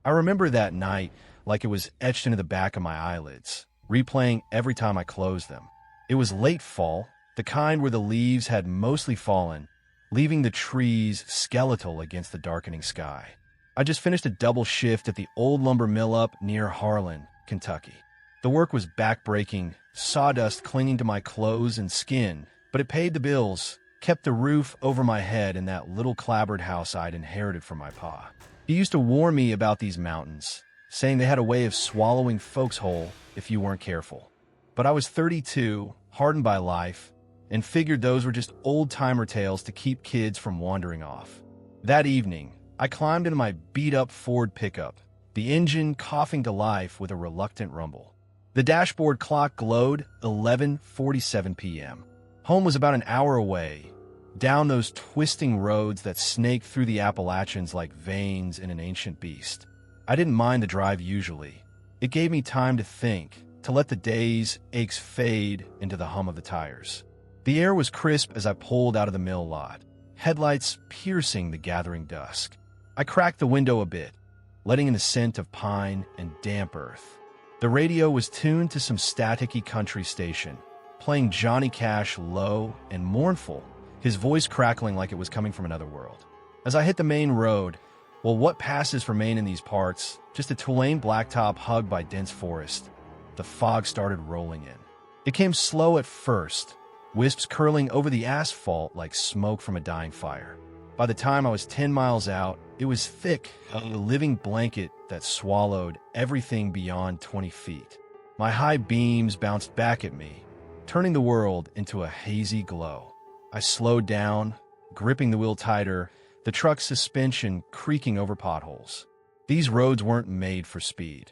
I remember that night like it was etched into the back of my eyelids, replaying every time I closed them. It was late fall, the kind where the leaves had mostly fallen, leaving the trees skeletal against the darkening sky. I just finished a double shift at the old lumber mill up near Harlan, Kentucky. The work was back-breaking, sawdust clinging to my clothes and skin, but it paid the bills, kept the roof over my head in that little clapboard house I'd inherited from my pa. He used to warn me about these mountains, saying they had a way of swallowing folks whole if you weren't careful. But I was 32, hardened by life, and figured those were just old-timer tales to keep kids from wandering off. That evening, I climbed into my beat-up Ford pickup, the engine coughing to life with a reluctant rumble. The dashboard clock glowed 11:47 p.m. Home was about an hour away, down those twisting roads that snake through the Appalachians like veins in an ancient beast. I didn't mind the drive usually. It gave me time to think, to let the day's aches fade into the hum of the tires. The air was crisp as I pulled out of the mill lot, headlights piercing the gathering dusk. I cracked the window a bit, letting in the scent of pine and damp earth. The radio was tuned to some staticky country station, playing Johnny Cash low and mournful, his voice crackling like it was coming from another world. As I hit the main road, well, what passes for Maine in these parts? Just a Tulane blacktop hugged by dense forest. The fog started rolling in. It came slow at first, wisps curling over the asphalt like smoke from a dying fire. By the time I was 10 miles out, it was thick, a living blanket that swallowed everything beyond 20 feet. My high beams bounced back at me, turning the world into a hazy glow. I slowed down, gripping the wheel tighter, the truck's suspension creaking over potholes. These roads weren't made for speed.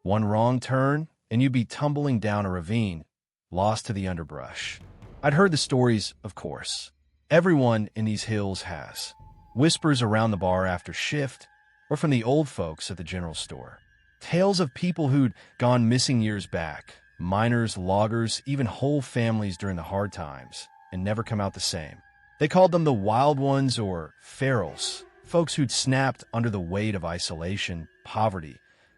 One wrong turn, and you'd be tumbling down a ravine, lost to the underbrush. I'd heard the stories, of course. Everyone in these hills has. Whispers around the bar after shift, or from the old folks at the general store. Tales of people who'd gone missing years back, miners, loggers, even whole families during the hard times, and never come out the same. They called them the wild ones or ferals, folks who'd snapped under the weight of isolation, poverty,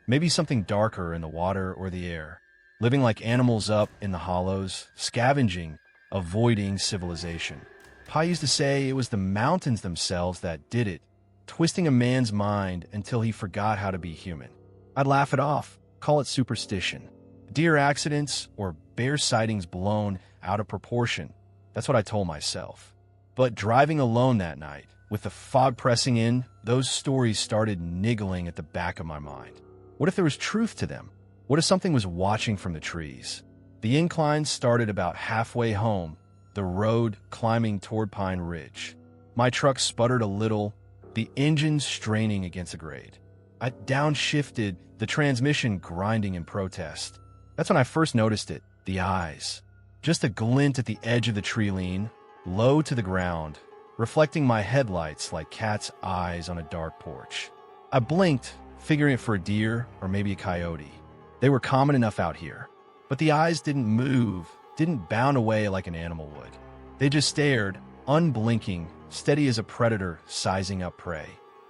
maybe something darker in the water or the air, living like animals up in the hollows, scavenging, avoiding civilization. Pa used to say it was the mountains themselves that did it, twisting a man's mind until he forgot how to be human. I'd laugh it off, call it superstition. Deer accidents or bear sightings blown out of proportion. That's what I told myself. But driving alone that night, with the fog pressing in, those stories started niggling at the back of my mind. What if there was truth to them? What if something was watching from the trees? The incline started about halfway home, the road climbing toward Pine Ridge. My truck sputtered a little, the engine straining against the grade. I downshifted, the transmission grinding in protest. That's when I first noticed it, the eyes. Just a glint at the edge of the tree lean, low to the ground, reflecting my headlights like cat's eyes on a dark porch. I blinked, figuring it for a deer or maybe a coyote. They were common enough out here. But the eyes didn't move, didn't bound away like an animal would. They just stared, unblinking, steady as a predator sizing up prey.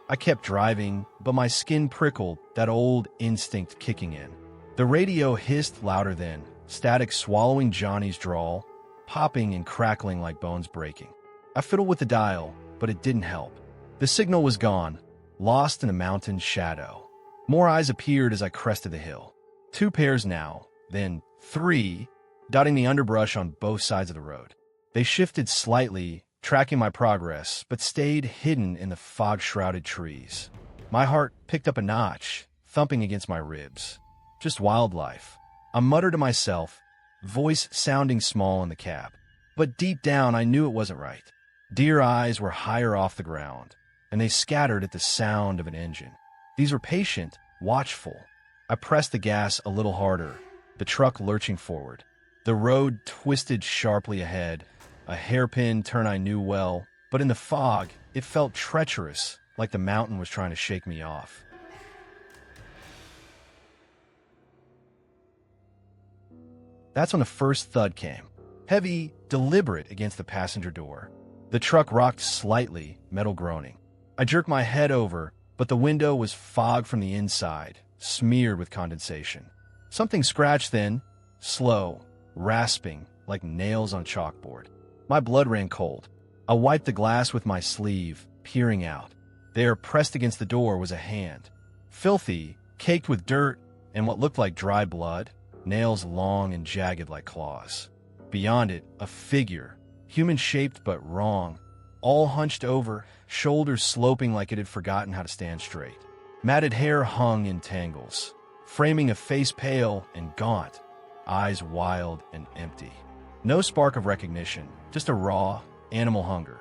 I kept driving, but my skin prickled, that old instinct kicking in. The radio hissed louder then, static swallowing Johnny's drawl, popping and crackling like bones breaking. I fiddled with the dial, but it didn't help. The signal was gone, lost in the mountain's shadow. More eyes appeared as I crested the hill. 2 pairs now, then 3, dotting the underbrush on both sides of the road. They shifted slightly, tracking my progress, but stayed hidden in the fog-shrouded trees. My heart picked up a notch, thumping against my ribs. Just wildlife. I muttered to myself, voice sounding small in the cab. But deep down, I knew it wasn't right. Deer eyes were higher off the ground, and they scattered at the sound of an engine. These were patient, watchful. I pressed the gas a little harder, the truck lurching forward. The road twisted sharply ahead, a hairpin turn I knew well, but in the fog, it felt treacherous, like the mountain was trying to shake me off. That's when the first thud came. Heavy, deliberate against the passenger door. The truck rocked slightly, metal groaning. I jerked my head over, but the window was fog from the inside, smeared with condensation. Something scratched then, slow, rasping, like nails on chalkboard. My blood ran cold. I wiped the glass with my sleeve, peering out. There, pressed against the door, was a hand. Filthy, caked with dirt and what looked like dry blood, nails long and jagged like claws. Beyond it, a figure, human-shaped but wrong, all hunched over, shoulders sloping like it had forgotten how to stand straight. Matted hair hung in tangles, framing a face pale and gaunt, eyes wild and empty. No spark of recognition, just a raw, animal hunger.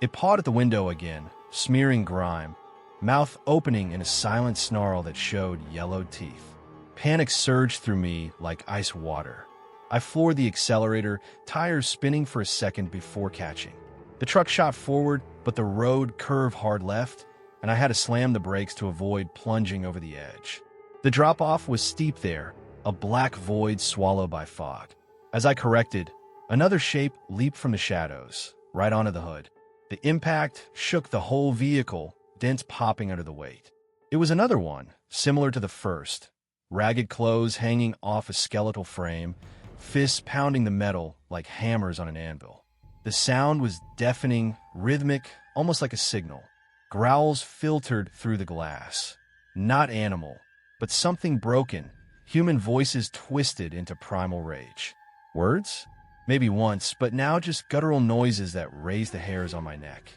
It pawed at the window again, smearing grime, mouth opening in a silent snarl that showed yellowed teeth. Panic surged through me like ice water. I floored the accelerator, tires spinning for a second before catching. The truck shot forward, but the road curved hard left, and I had to slam the brakes to avoid plunging over the edge. The drop-off was steep there, a black void swallowed by fog. As I corrected, another shape leaped from the shadows, right onto the hood. The impact shook the whole vehicle, dents popping under the weight. It was another one, similar to the first. Ragged clothes hanging off a skeletal frame, fists pounding the metal like hammers on an anvil. The sound was deafening, rhythmic, almost like a signal. Growls filtered through the glass. Not animal, but something broken, human voices twisted into primal rage. Words? Maybe once, but now just guttural noises that raised the hairs on my neck.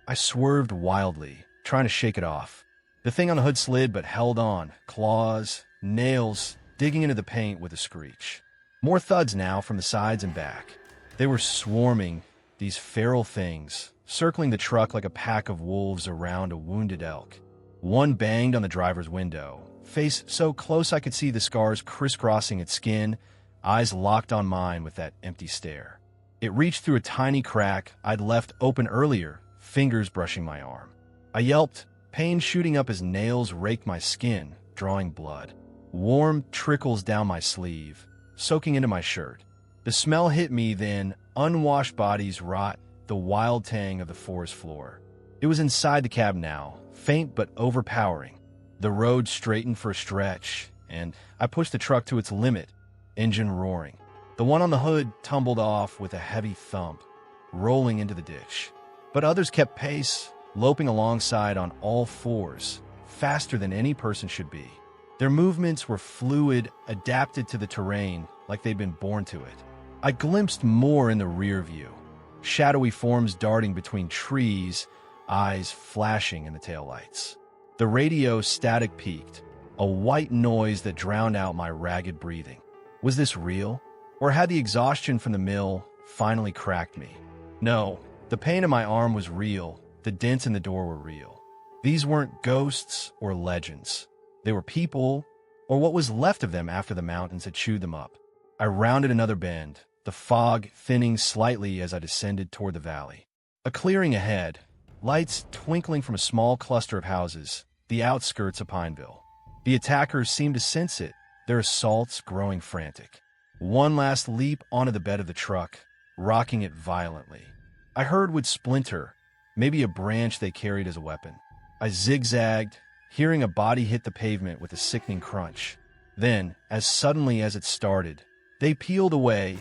I swerved wildly, trying to shake it off. The thing on the hood slid but held on, claws, nails, digging into the paint with a screech. More thuds now from the sides and back. They were swarming, these feral things, circling the truck like a pack of wolves around a wounded elk. One banged on the driver's window, face so close I could see the scars crisscrossing its skin, eyes locked on mine with that empty stare. It reached through a tiny crack I'd left open earlier, fingers brushing my arm. I yelped, pain shooting up as nails raked my skin, drawing blood. Warm trickles down my sleeve, soaking into my shirt. The smell hit me then, unwashed bodies rot, the wild tang of the forest floor. It was inside the cab now, faint but overpowering. The road straightened for a stretch, and I pushed the truck to its limit, engine roaring. The one on the hood tumbled off with a heavy thump, rolling into the ditch. But others kept pace, loping alongside on all fours, faster than any person should be. Their movements were fluid, adapted to the terrain, like they'd been born to it. I glimpsed more in the rear view, shadowy forms darting between trees, eyes flashing in the taillights. The radio static peaked, a white noise that drowned out my ragged breathing. Was this real? Or had the exhaustion from the mill finally cracked me? No, the pain in my arm was real, the dents in the door were real. These weren't ghosts or legends. They were people, or what was left of them after the mountains had chewed them up. I rounded another bend, the fog thinning slightly as I descended toward the valley. A clearing ahead, lights twinkling from a small cluster of houses, the outskirts of Pineville. The attackers seemed to sense it, their assaults growing frantic. One last leap onto the bed of the truck, rocking it violently. I heard wood splinter, maybe a branch they carried as a weapon. I zigzagged, hearing a body hit the pavement with a sickening crunch. Then, as suddenly as it started, they peeled away,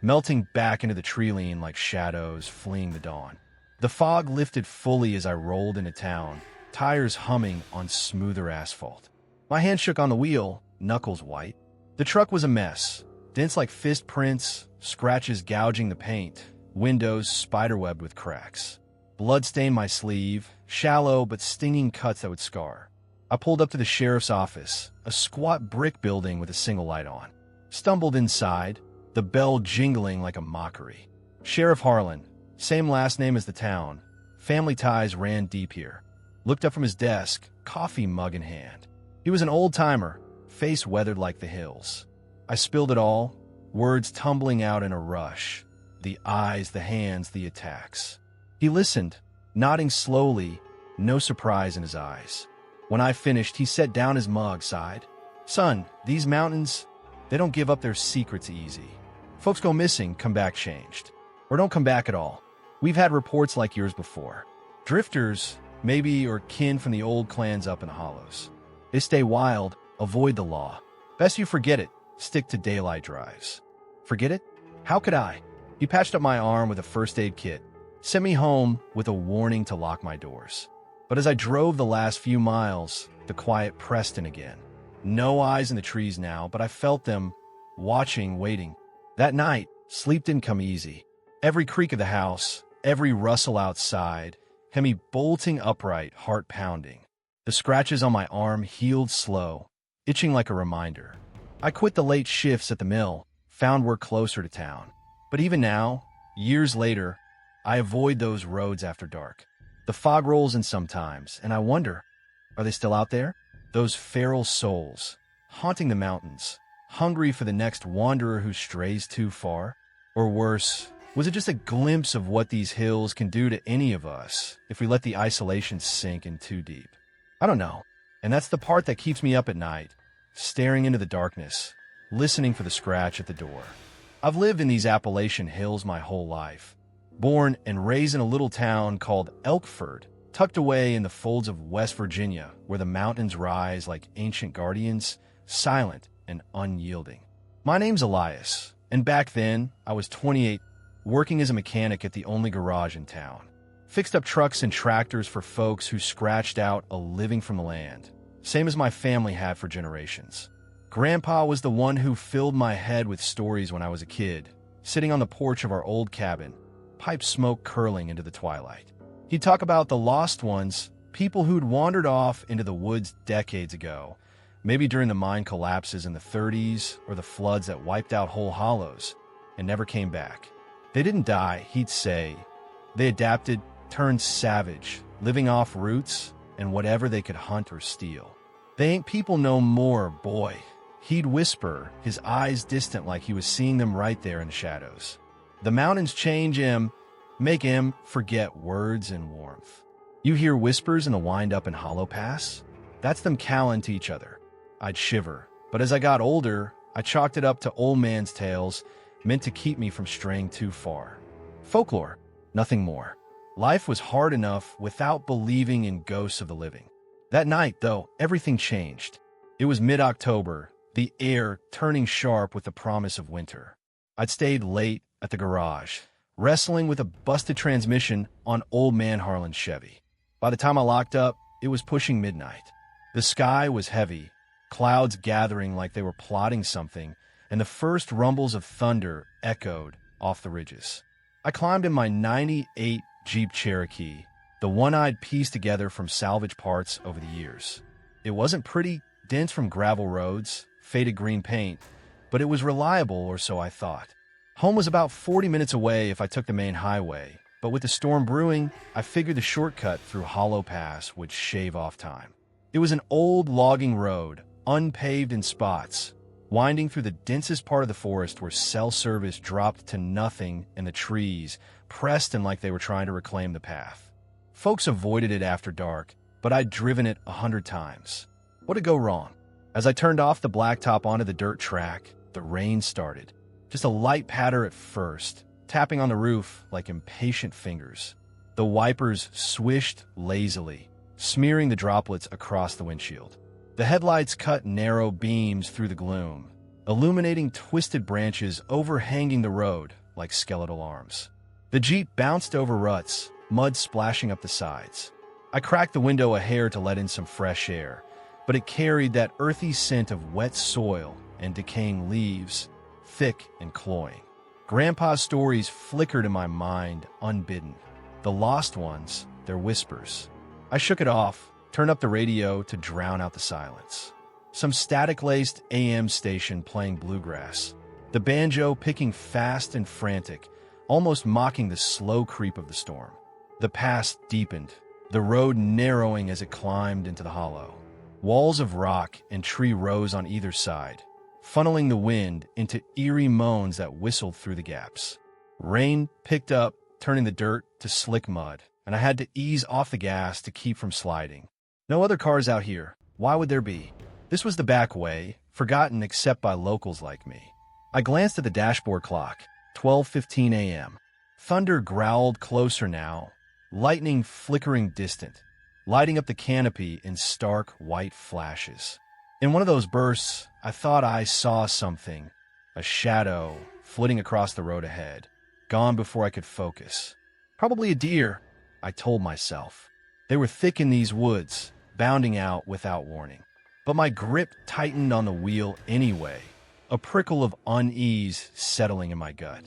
melting back into the tree-line like shadows fleeing the dawn. The fog lifted fully as I rolled into town, tires humming on smoother asphalt. My hand shook on the wheel, knuckles white. The truck was a mess, dents like fist prints, scratches gouging the paint, windows spiderwebbed with cracks. Blood stained my sleeve, shallow but stinging cuts that would scar. I pulled up to the sheriff's office, a squat brick building with a single light on. Stumbled inside, the bell jingling like a mockery. Sheriff Harlan, same last name as the town. Family ties ran deep here. Looked up from his desk, coffee mug in hand. He was an old-timer, face weathered like the hills. I spilled it all, words tumbling out in a rush. The eyes, the hands, the attacks. He listened, nodding slowly, no surprise in his eyes. When I finished, he set down his mug, sighed. Son, these mountains, they don't give up their secrets easy. Folks go missing, come back changed. Or don't come back at all. We've had reports like yours before. Drifters, maybe, or kin from the old clans up in the hollows. They stay wild, avoid the law. Best you forget it, stick to daylight drives. Forget it? How could I? He patched up my arm with a first aid kit, sent me home with a warning to lock my doors. But as I drove the last few miles, the quiet pressed in again. No eyes in the trees now, but I felt them, watching, waiting. That night, sleep didn't come easy. Every creak of the house, every rustle outside, had me bolting upright, heart pounding. The scratches on my arm healed slow, itching like a reminder. I quit the late shifts at the mill, found work closer to town. But even now, years later, I avoid those roads after dark. The fog rolls in sometimes, and I wonder, are they still out there? Those feral souls, haunting the mountains, hungry for the next wanderer who strays too far? Or worse, was it just a glimpse of what these hills can do to any of us if we let the isolation sink in too deep? I don't know. And that's the part that keeps me up at night, staring into the darkness, listening for the scratch at the door. I've lived in these Appalachian hills my whole life. Born and raised in a little town called Elkford, tucked away in the folds of West Virginia, where the mountains rise like ancient guardians, silent and unyielding. My name's Elias, and back then, I was 28, working as a mechanic at the only garage in town. Fixed up trucks and tractors for folks who scratched out a living from the land, same as my family had for generations. Grandpa was the one who filled my head with stories when I was a kid, sitting on the porch of our old cabin, pipe smoke curling into the twilight. He'd talk about the lost ones, people who'd wandered off into the woods decades ago, maybe during the mine collapses in the 30s or the floods that wiped out whole hollows, and never came back. They didn't die, he'd say. They adapted, turned savage, living off roots and whatever they could hunt or steal. They ain't people no more, boy. He'd whisper, his eyes distant like he was seeing them right there in the shadows. The mountains change him, make him forget words and warmth. You hear whispers in the wind-up and hollow pass? That's them calling to each other. I'd shiver, but as I got older, I chalked it up to old man's tales, meant to keep me from straying too far. Folklore, nothing more. Life was hard enough without believing in ghosts of the living. That night, though, everything changed. It was mid-October, the air turning sharp with the promise of winter. I'd stayed late at the garage, wrestling with a busted transmission on old man Harlan's Chevy. By the time I locked up, it was pushing midnight. The sky was heavy, clouds gathering like they were plotting something, and the first rumbles of thunder echoed off the ridges. I climbed in my '98 Jeep Cherokee, the one I'd pieced together from salvage parts over the years. It wasn't pretty, dense from gravel roads, faded green paint, but it was reliable, or so I thought. Home was about 40 minutes away if I took the main highway, but with the storm brewing, I figured the shortcut through Hollow Pass would shave off time. It was an old logging road, unpaved in spots, winding through the densest part of the forest where cell service dropped to nothing and the trees pressed in like they were trying to reclaim the path. Folks avoided it after dark, but I'd driven it 100 times. What'd go wrong? As I turned off the blacktop onto the dirt track, the rain started. Just a light patter at first, tapping on the roof like impatient fingers. The wipers swished lazily, smearing the droplets across the windshield. The headlights cut narrow beams through the gloom, illuminating twisted branches overhanging the road like skeletal arms. The Jeep bounced over ruts, mud splashing up the sides. I cracked the window a hair to let in some fresh air, but it carried that earthy scent of wet soil and decaying leaves, thick and cloying. Grandpa's stories flickered in my mind, unbidden. The lost ones, their whispers. I shook it off, turned up the radio to drown out the silence. Some static-laced AM station playing bluegrass. The banjo picking fast and frantic, almost mocking the slow creep of the storm. The pass deepened, the road narrowing as it climbed into the hollow. Walls of rock and tree rose on either side, funneling the wind into eerie moans that whistled through the gaps. Rain picked up, turning the dirt to slick mud, and I had to ease off the gas to keep from sliding. No other cars out here. Why would there be? This was the back way, forgotten except by locals like me. I glanced at the dashboard clock, 12:15 a.m. Thunder growled closer now, lightning flickering distant. lighting up the canopy in stark white flashes. In one of those bursts, I thought I saw something, a shadow flitting across the road ahead, gone before I could focus. Probably a deer, I told myself. They were thick in these woods, bounding out without warning. But my grip tightened on the wheel anyway, a prickle of unease settling in my gut.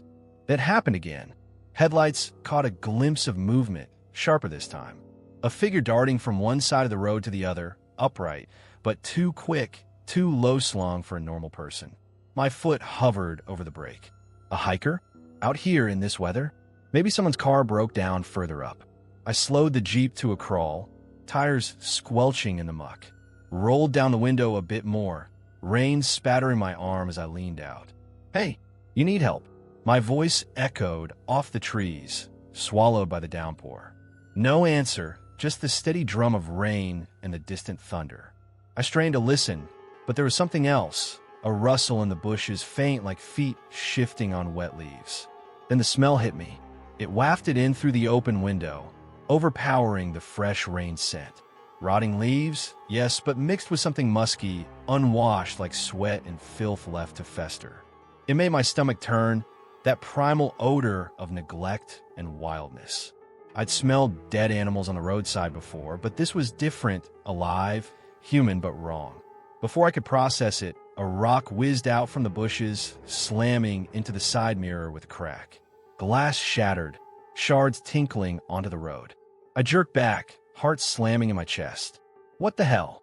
That happened again. Headlights caught a glimpse of movement, sharper this time. A figure darting from one side of the road to the other, upright, but too quick, too low-slung for a normal person. My foot hovered over the brake. A hiker? Out here in this weather? Maybe someone's car broke down further up. I slowed the Jeep to a crawl, tires squelching in the muck. Rolled down the window a bit more, rain spattering my arm as I leaned out. "Hey, you need help." My voice echoed off the trees, swallowed by the downpour. No answer, just the steady drum of rain and the distant thunder. I strained to listen, but there was something else, a rustle in the bushes, faint like feet shifting on wet leaves. Then the smell hit me. It wafted in through the open window, overpowering the fresh rain scent. Rotting leaves? Yes, but mixed with something musky, unwashed like sweat and filth left to fester. It made my stomach turn, that primal odor of neglect and wildness. I'd smelled dead animals on the roadside before, but this was different, alive, human but wrong. Before I could process it, a rock whizzed out from the bushes, slamming into the side mirror with a crack. Glass shattered, shards tinkling onto the road. I jerked back, heart slamming in my chest. What the hell?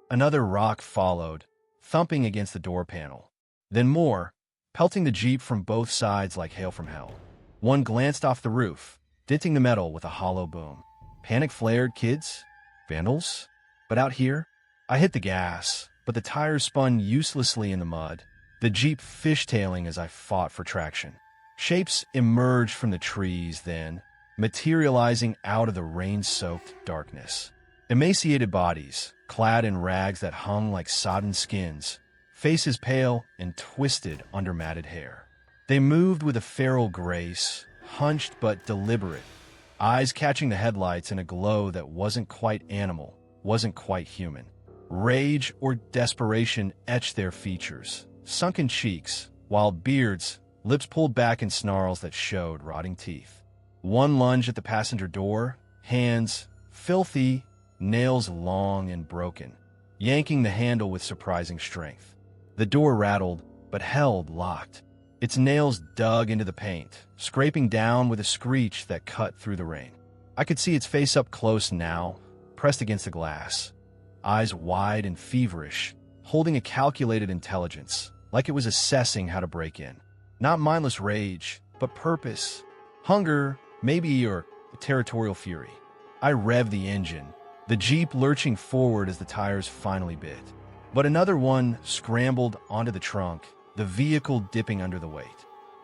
Another rock followed, thumping against the door panel. Then more, pelting the Jeep from both sides like hail from hell. One glanced off the roof, denting the metal with a hollow boom. Panic flared, kids? Vandals? But out here, I hit the gas, but the tires spun uselessly in the mud, the Jeep fishtailing as I fought for traction. Shapes emerged from the trees then, materializing out of the rain-soaked darkness. Emaciated bodies, clad in rags that hung like sodden skins, faces pale and twisted under matted hair. They moved with a feral grace, hunched but deliberate, eyes catching the headlights in a glow that wasn't quite animal, wasn't quite human. Rage or desperation etched their features, sunken cheeks, wild beards, lips pulled back in snarls that showed rotting teeth. One lunge at the passenger door, hands filthy, nails long and broken, yanking the handle with surprising strength. The door rattled, but held locked. Its nails dug into the paint, scraping down with a screech that cut through the rain. I could see its face up close now, pressed against the glass, eyes wide and feverish, holding a calculated intelligence, like it was assessing how to break in. Not mindless rage, but purpose, hunger, maybe, or a territorial fury. I revved the engine, the Jeep lurching forward as the tires finally bit. But another one scrambled onto the trunk, the vehicle dipping under the weight.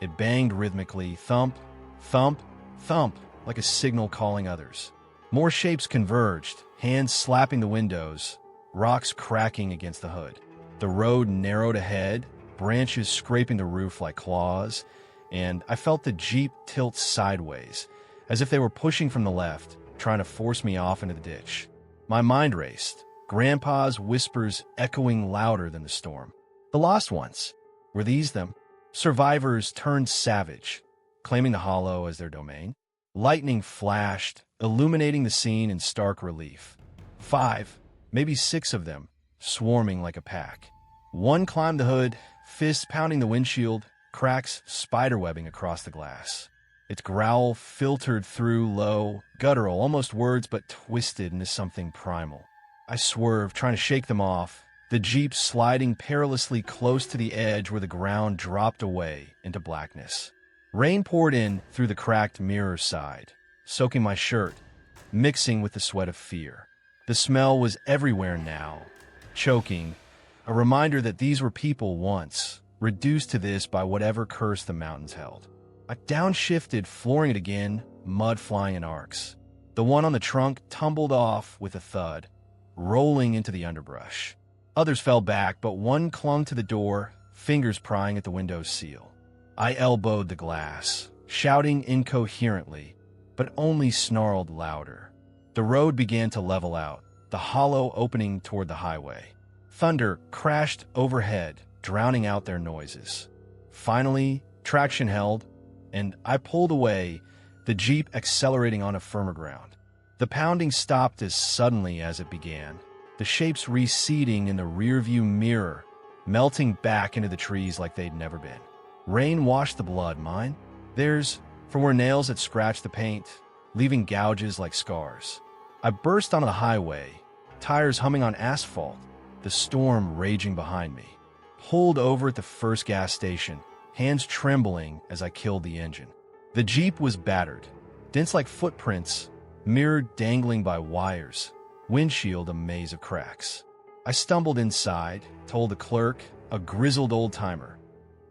It banged rhythmically, thump, thump, thump, like a signal calling others. More shapes converged, hands slapping the windows, rocks cracking against the hood. The road narrowed ahead, branches scraping the roof like claws, and I felt the Jeep tilt sideways, as if they were pushing from the left, trying to force me off into the ditch. My mind raced, Grandpa's whispers echoing louder than the storm. The lost ones. Were these them? Survivors turned savage, claiming the hollow as their domain. Lightning flashed, illuminating the scene in stark relief. 5, maybe 6 of them, swarming like a pack. One climbed the hood, fists pounding the windshield, cracks spiderwebbing across the glass. Its growl filtered through low, guttural, almost words but twisted into something primal. I swerved, trying to shake them off, the Jeep sliding perilously close to the edge where the ground dropped away into blackness. Rain poured in through the cracked mirror side, soaking my shirt, mixing with the sweat of fear. The smell was everywhere now, choking, a reminder that these were people once, reduced to this by whatever curse the mountains held. I downshifted, flooring it again, mud flying in arcs. The one on the trunk tumbled off with a thud, rolling into the underbrush. Others fell back, but one clung to the door, fingers prying at the window's seal. I elbowed the glass, shouting incoherently, but only snarled louder. The road began to level out, the hollow opening toward the highway. Thunder crashed overhead, drowning out their noises. Finally, traction held, and I pulled away, the Jeep accelerating onto firmer ground. The pounding stopped as suddenly as it began, the shapes receding in the rearview mirror, melting back into the trees like they'd never been. Rain washed the blood, mine, theirs, from where nails had scratched the paint, leaving gouges like scars. I burst onto the highway, tires humming on asphalt, the storm raging behind me. Pulled over at the first gas station, hands trembling as I killed the engine. The Jeep was battered, dents like footprints, mirror dangling by wires, windshield a maze of cracks. I stumbled inside, told the clerk, a grizzled old-timer.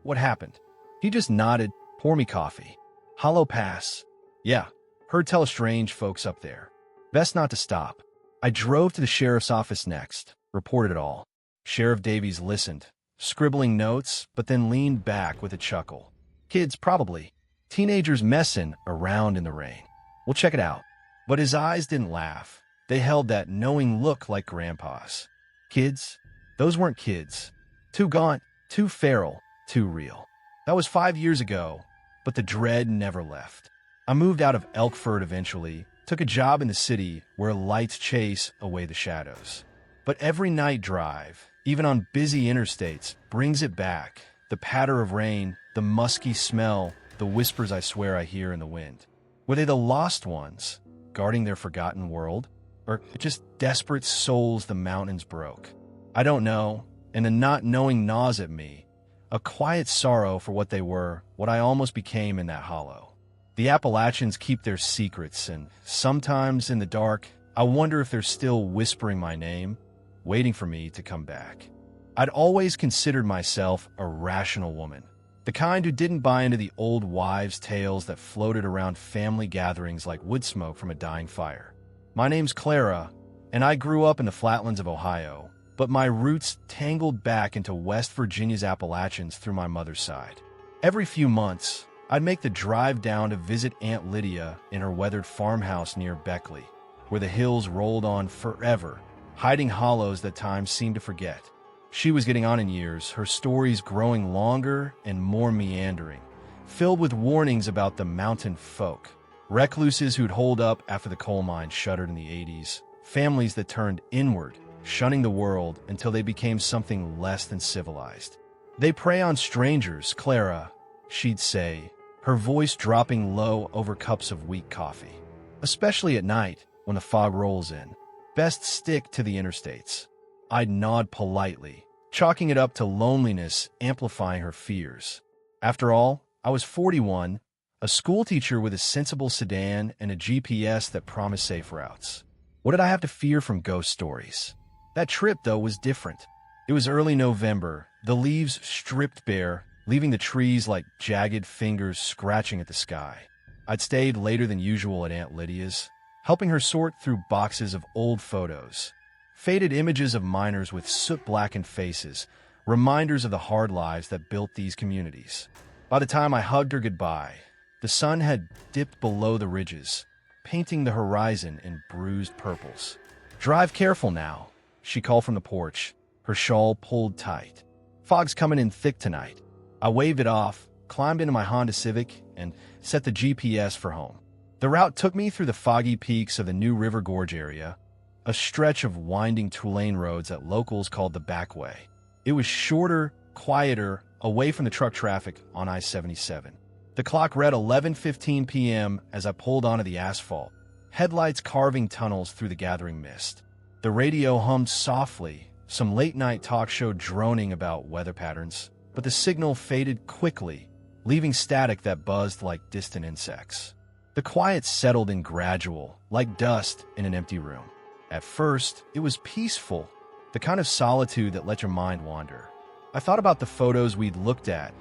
What happened? He just nodded, pour me coffee. Hollow pass. Yeah, heard tell of strange folks up there. Best not to stop. I drove to the sheriff's office next, reported it all. Sheriff Davies listened, scribbling notes, but then leaned back with a chuckle. Kids, probably. Teenagers messing around in the rain. We'll check it out. But his eyes didn't laugh. They held that knowing look like Grandpa's. Kids? Those weren't kids. Too gaunt, too feral, too real. That was 5 years ago, but the dread never left. I moved out of Elkford eventually, took a job in the city where lights chase away the shadows. But every night drive, even on busy interstates, brings it back. The patter of rain, the musky smell, the whispers I swear I hear in the wind. Were they the lost ones, guarding their forgotten world? Or just desperate souls the mountains broke? I don't know, and the not knowing gnaws at me. A quiet sorrow for what they were, what I almost became in that hollow. The Appalachians keep their secrets, and sometimes in the dark, I wonder if they're still whispering my name, waiting for me to come back. I'd always considered myself a rational woman, the kind who didn't buy into the old wives' tales that floated around family gatherings like wood smoke from a dying fire. My name's Clara, and I grew up in the flatlands of Ohio, but my roots tangled back into West Virginia's Appalachians through my mother's side. Every few months, I'd make the drive down to visit Aunt Lydia in her weathered farmhouse near Beckley, where the hills rolled on forever, hiding hollows that time seemed to forget. She was getting on in years, her stories growing longer and more meandering, filled with warnings about the mountain folk, recluses who'd holed up after the coal mine shuttered in the 80s, families that turned inward, shunning the world until they became something less than civilized. They prey on strangers, Clara, she'd say, her voice dropping low over cups of weak coffee. Especially at night, when the fog rolls in. Best stick to the interstates. I'd nod politely, chalking it up to loneliness amplifying her fears. After all, I was 41, a schoolteacher with a sensible sedan and a GPS that promised safe routes. What did I have to fear from ghost stories? That trip, though, was different. It was early November, the leaves stripped bare, leaving the trees like jagged fingers scratching at the sky. I'd stayed later than usual at Aunt Lydia's, helping her sort through boxes of old photos. Faded images of miners with soot-blackened faces, reminders of the hard lives that built these communities. By the time I hugged her goodbye, the sun had dipped below the ridges, painting the horizon in bruised purples. "Drive careful now," she called from the porch, her shawl pulled tight. "Fog's coming in thick tonight." I waved it off, climbed into my Honda Civic, and set the GPS for home. The route took me through the foggy peaks of the New River Gorge area, a stretch of winding two-lane roads that locals called the Backway. It was shorter, quieter, away from the truck traffic on I-77. The clock read 11:15 p.m. as I pulled onto the asphalt, headlights carving tunnels through the gathering mist. The radio hummed softly, some late-night talk show droning about weather patterns, but the signal faded quickly, leaving static that buzzed like distant insects. The quiet settled in gradual, like dust in an empty room. At first, it was peaceful, the kind of solitude that let your mind wander. I thought about the photos we'd looked at,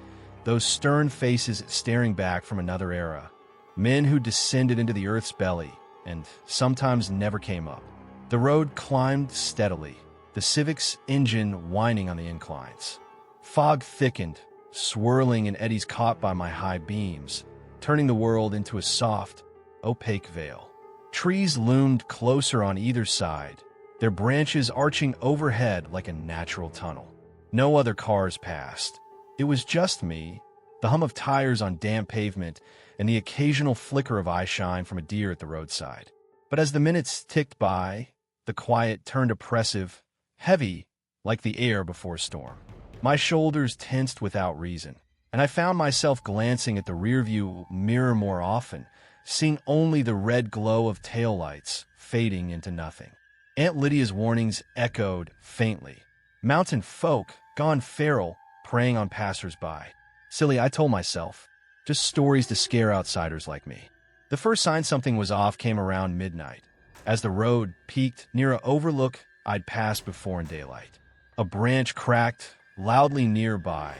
those stern faces staring back from another era, men who descended into the earth's belly and sometimes never came up. The road climbed steadily, the Civic's engine whining on the inclines. Fog thickened, swirling in eddies caught by my high beams, turning the world into a soft, opaque veil. Trees loomed closer on either side, their branches arching overhead like a natural tunnel. No other cars passed. It was just me, the hum of tires on damp pavement, and the occasional flicker of eyeshine from a deer at the roadside. But as the minutes ticked by, the quiet turned oppressive, heavy, like the air before a storm. My shoulders tensed without reason, and I found myself glancing at the rearview mirror more often, seeing only the red glow of taillights fading into nothing. Aunt Lydia's warnings echoed faintly. Mountain folk, gone feral, preying on passers-by. Silly, I told myself. Just stories to scare outsiders like me. The first sign something was off came around midnight, as the road peaked near an overlook I'd passed before in daylight. A branch cracked loudly nearby,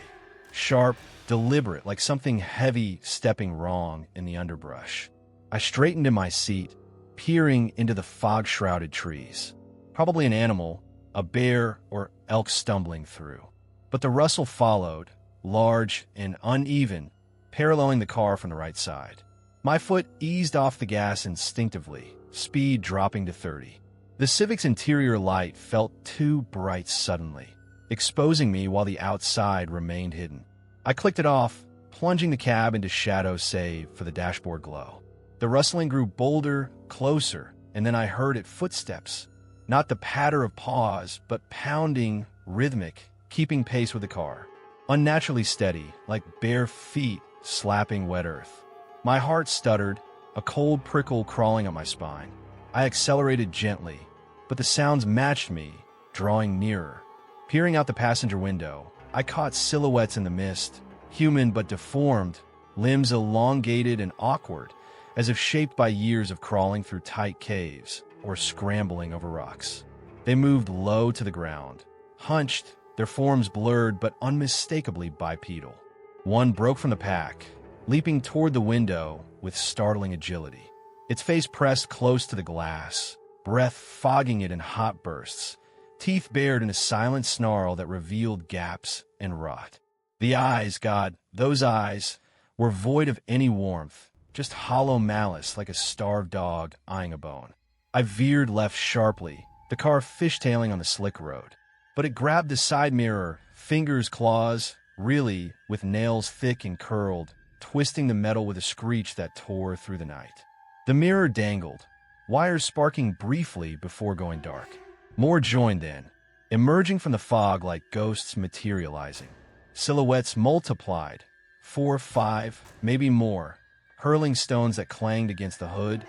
sharp, deliberate, like something heavy stepping wrong in the underbrush. I straightened in my seat, peering into the fog-shrouded trees. Probably an animal, a bear or elk stumbling through. But the rustle followed, large and uneven, paralleling the car from the right side. My foot eased off the gas instinctively, speed dropping to 30. The Civic's interior light felt too bright suddenly, exposing me while the outside remained hidden. I clicked it off, plunging the cab into shadow save for the dashboard glow. The rustling grew bolder, closer, and then I heard it footsteps. Not the patter of paws, but pounding, rhythmic, keeping pace with the car. Unnaturally steady, like bare feet slapping wet earth. My heart stuttered, a cold prickle crawling up my spine. I accelerated gently, but the sounds matched me, drawing nearer. Peering out the passenger window, I caught silhouettes in the mist, human but deformed, limbs elongated and awkward, as if shaped by years of crawling through tight caves or scrambling over rocks. They moved low to the ground, hunched, their forms blurred but unmistakably bipedal. One broke from the pack, leaping toward the window with startling agility. Its face pressed close to the glass, breath fogging it in hot bursts, teeth bared in a silent snarl that revealed gaps and rot. The eyes, God, those eyes, were void of any warmth, just hollow malice like a starved dog eyeing a bone. I veered left sharply, the car fishtailing on the slick road. But it grabbed the side mirror, fingers, claws, really, with nails thick and curled, twisting the metal with a screech that tore through the night. The mirror dangled, wires sparking briefly before going dark. More joined then, emerging from the fog like ghosts materializing. Silhouettes multiplied, 4, 5, maybe more, hurling stones that clanged against the hood,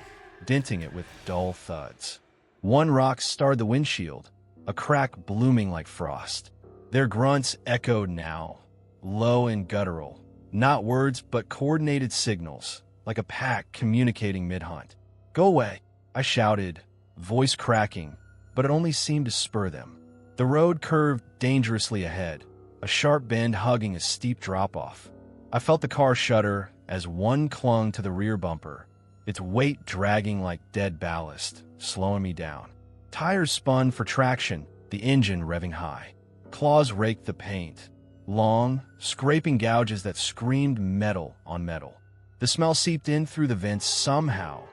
denting it with dull thuds. One rock starred the windshield, a crack blooming like frost. Their grunts echoed now, low and guttural, not words but coordinated signals, like a pack communicating mid-hunt. "Go away," I shouted, voice cracking, but it only seemed to spur them. The road curved dangerously ahead, a sharp bend hugging a steep drop-off. I felt the car shudder as one clung to the rear bumper, its weight dragging like dead ballast, slowing me down. Tires spun for traction, the engine revving high. Claws raked the paint, long, scraping gouges that screamed metal on metal. The smell seeped in through the vents somehow,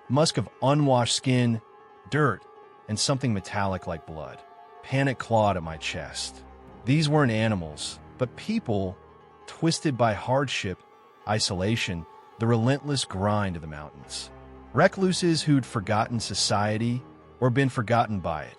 musk of unwashed skin, dirt, and something metallic like blood. Panic clawed at my chest. These weren't animals, but people, twisted by hardship, isolation, the relentless grind of the mountains. Recluses who'd forgotten society or been forgotten by it,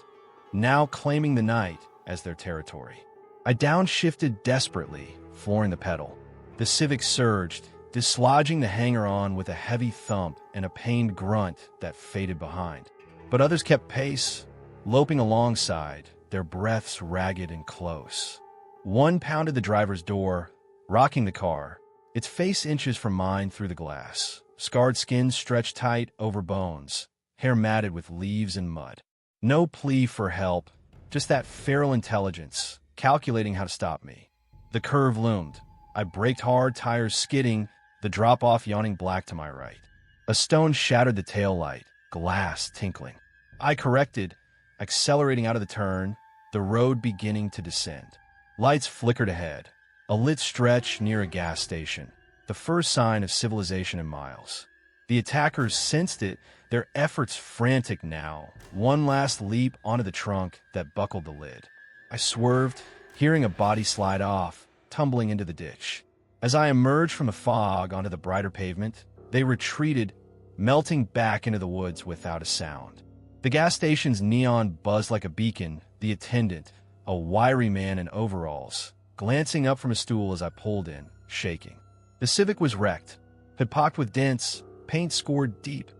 now claiming the night as their territory. I downshifted desperately, flooring the pedal. The Civic surged, dislodging the hanger-on with a heavy thump and a pained grunt that faded behind. But others kept pace, loping alongside, their breaths ragged and close. One pounded the driver's door, rocking the car, its face inches from mine through the glass, scarred skin stretched tight over bones, hair matted with leaves and mud. No plea for help, just that feral intelligence, calculating how to stop me. The curve loomed. I braked hard, tires skidding, the drop-off yawning black to my right. A stone shattered the taillight, glass tinkling. I corrected, accelerating out of the turn, the road beginning to descend. Lights flickered ahead, a lit stretch near a gas station, the first sign of civilization in miles. The attackers sensed it, their efforts frantic now. One last leap onto the trunk that buckled the lid. I swerved, hearing a body slide off, tumbling into the ditch. As I emerged from the fog onto the brighter pavement, they retreated, melting back into the woods without a sound. The gas station's neon buzzed like a beacon, the attendant, a wiry man in overalls, glancing up from a stool as I pulled in, shaking. The Civic was wrecked, had pocked with dents, paint scored deep,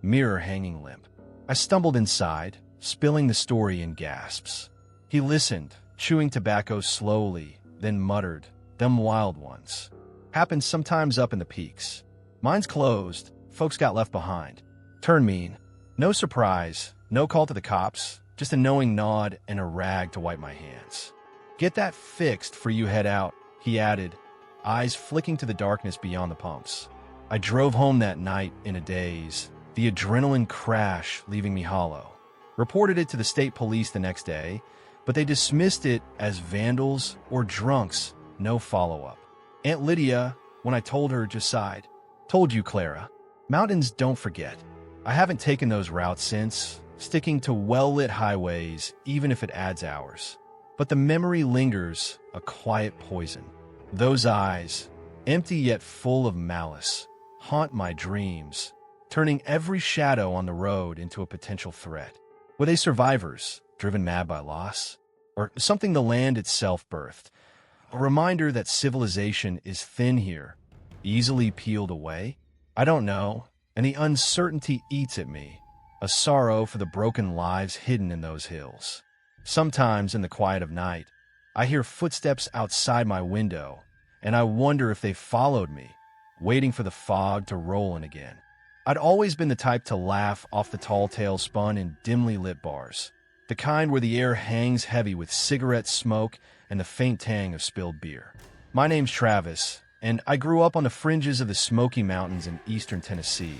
mirror hanging limp. I stumbled inside, spilling the story in gasps. He listened, chewing tobacco slowly, then muttered, "Them wild ones. Happens sometimes up in the peaks. Mine's closed, folks got left behind. Turn mean. No surprise, no call to the cops, just a knowing nod and a rag to wipe my hands. Get that fixed for you head out," he added, eyes flicking to the darkness beyond the pumps. I drove home that night in a daze, the adrenaline crash leaving me hollow. Reported it to the state police the next day, but they dismissed it as vandals or drunks, no follow-up. Aunt Lydia, when I told her, just sighed. "Told you, Clara. Mountains don't forget." I haven't taken those routes since, sticking to well-lit highways even if it adds hours. But the memory lingers, a quiet poison. Those eyes, empty yet full of malice, haunt my dreams, turning every shadow on the road into a potential threat. Were they survivors, driven mad by loss? Or something the land itself birthed? A reminder that civilization is thin here, easily peeled away? I don't know, and the uncertainty eats at me, a sorrow for the broken lives hidden in those hills. Sometimes in the quiet of night, I hear footsteps outside my window, and I wonder if they followed me, waiting for the fog to roll in again. I'd always been the type to laugh off the tall tales spun in dimly lit bars, the kind where the air hangs heavy with cigarette smoke and the faint tang of spilled beer. My name's Travis, and I grew up on the fringes of the Smoky Mountains in eastern Tennessee,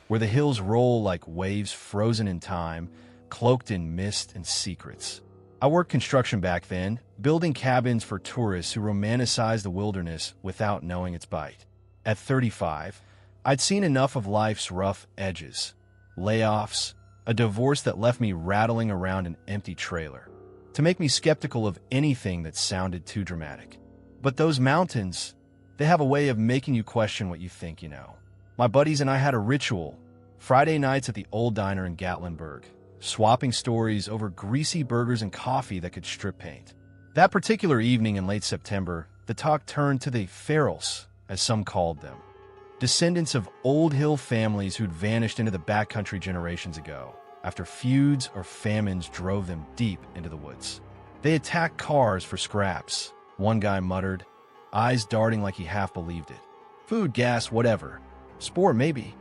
where the hills roll like waves frozen in time, cloaked in mist and secrets. I worked construction back then, building cabins for tourists who romanticize the wilderness without knowing its bite. At 35, I'd seen enough of life's rough edges, layoffs, a divorce that left me rattling around an empty trailer, to make me skeptical of anything that sounded too dramatic. But those mountains, they have a way of making you question what you think you know. My buddies and I had a ritual, Friday nights at the old diner in Gatlinburg, swapping stories over greasy burgers and coffee that could strip paint. That particular evening in late September, the talk turned to the ferals, as some called them, descendants of old hill families who'd vanished into the backcountry generations ago, after feuds or famines drove them deep into the woods. They attacked cars for scraps, one guy muttered, eyes darting like he half believed it. Food, gas, whatever. Sport, maybe.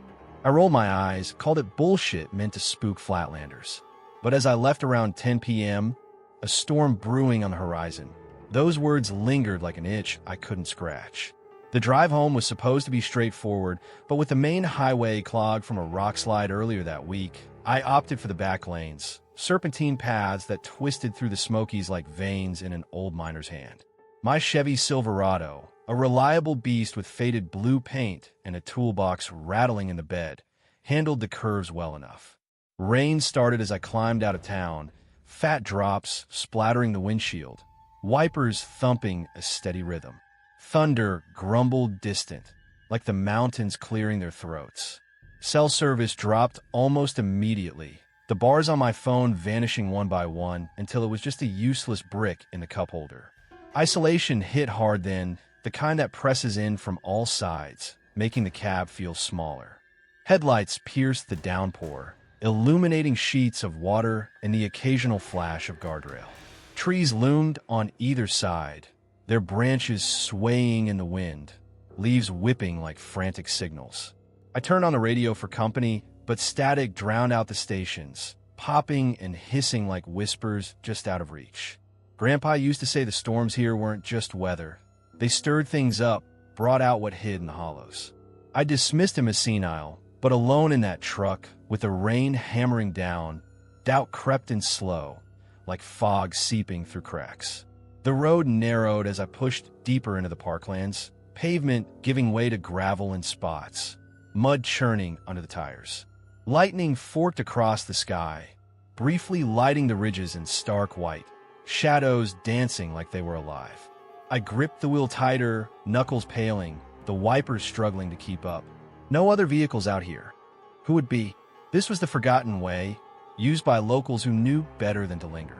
I rolled my eyes, called it bullshit meant to spook flatlanders. But as I left around 10 p.m., a storm brewing on the horizon, those words lingered like an itch I couldn't scratch. The drive home was supposed to be straightforward, but with the main highway clogged from a rock slide earlier that week, I opted for the back lanes, serpentine paths that twisted through the Smokies like veins in an old miner's hand. My Chevy Silverado, a reliable beast with faded blue paint and a toolbox rattling in the bed, handled the curves well enough. Rain started as I climbed out of town, fat drops splattering the windshield, wipers thumping a steady rhythm. Thunder grumbled distant, like the mountains clearing their throats. Cell service dropped almost immediately, the bars on my phone vanishing one by one until it was just a useless brick in the cup holder. Isolation hit hard then, the kind that presses in from all sides, making the cab feel smaller. Headlights pierced the downpour, illuminating sheets of water and the occasional flash of guardrail. Trees loomed on either side, their branches swaying in the wind, leaves whipping like frantic signals. I turned on the radio for company, but static drowned out the stations, popping and hissing like whispers just out of reach. Grandpa used to say the storms here weren't just weather. They stirred things up, brought out what hid in the hollows. I dismissed him as senile, but alone in that truck, with the rain hammering down, doubt crept in slow, like fog seeping through cracks. The road narrowed as I pushed deeper into the parklands, pavement giving way to gravel in spots, mud churning under the tires. Lightning forked across the sky, briefly lighting the ridges in stark white, shadows dancing like they were alive. I gripped the wheel tighter, knuckles paling, the wipers struggling to keep up. No other vehicles out here. Who would be? This was the forgotten way, used by locals who knew better than to linger.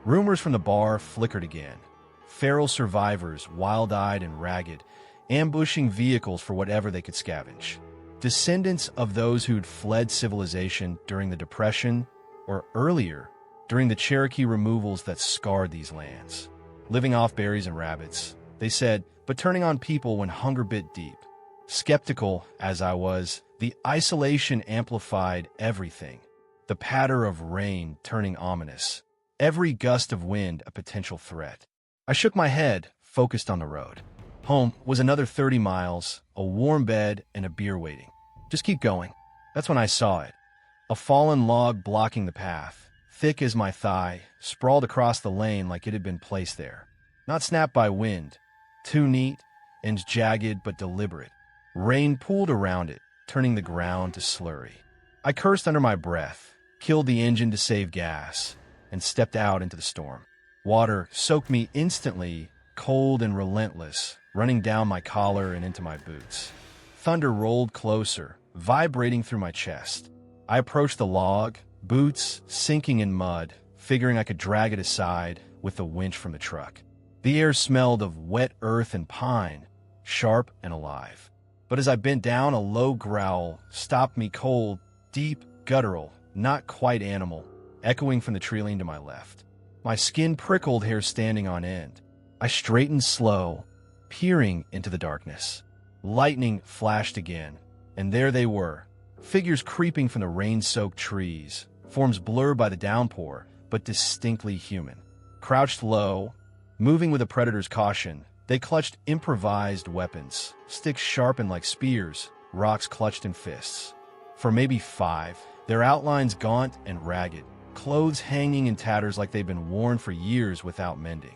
Rumors from the bar flickered again. Feral survivors, wild-eyed and ragged, ambushing vehicles for whatever they could scavenge. Descendants of those who'd fled civilization during the Depression, or earlier, during the Cherokee removals that scarred these lands. Living off berries and rabbits, they said, but turning on people when hunger bit deep. Skeptical as I was, the isolation amplified everything. The patter of rain turning ominous. Every gust of wind a potential threat. I shook my head, focused on the road. Home was another 30 miles, a warm bed, and a beer waiting. Just keep going. That's when I saw it. A fallen log blocking the path, thick as my thigh, sprawled across the lane like it had been placed there. Not snapped by wind. Too neat, ends jagged but deliberate. Rain pooled around it, turning the ground to slurry. I cursed under my breath, killed the engine to save gas, and stepped out into the storm. Water soaked me instantly, cold and relentless, running down my collar and into my boots. Thunder rolled closer, vibrating through my chest. I approached the log, boots sinking in mud, figuring I could drag it aside with the winch from the truck. The air smelled of wet earth and pine, sharp and alive. But as I bent down, a low growl stopped me cold, deep, guttural, not quite animal, echoing from the tree to my left. My skin prickled, hair standing on end. I straightened slow, peering into the darkness. Lightning flashed again, and there they were, figures creeping from the rain-soaked trees, forms blurred by the downpour, but distinctly human. Crouched low, moving with a predator's caution, they clutched improvised weapons, sticks sharpened like spears, rocks clutched in fists. For maybe 5, their outlines gaunt and ragged, clothes hanging in tatters like they'd been worn for years without mending.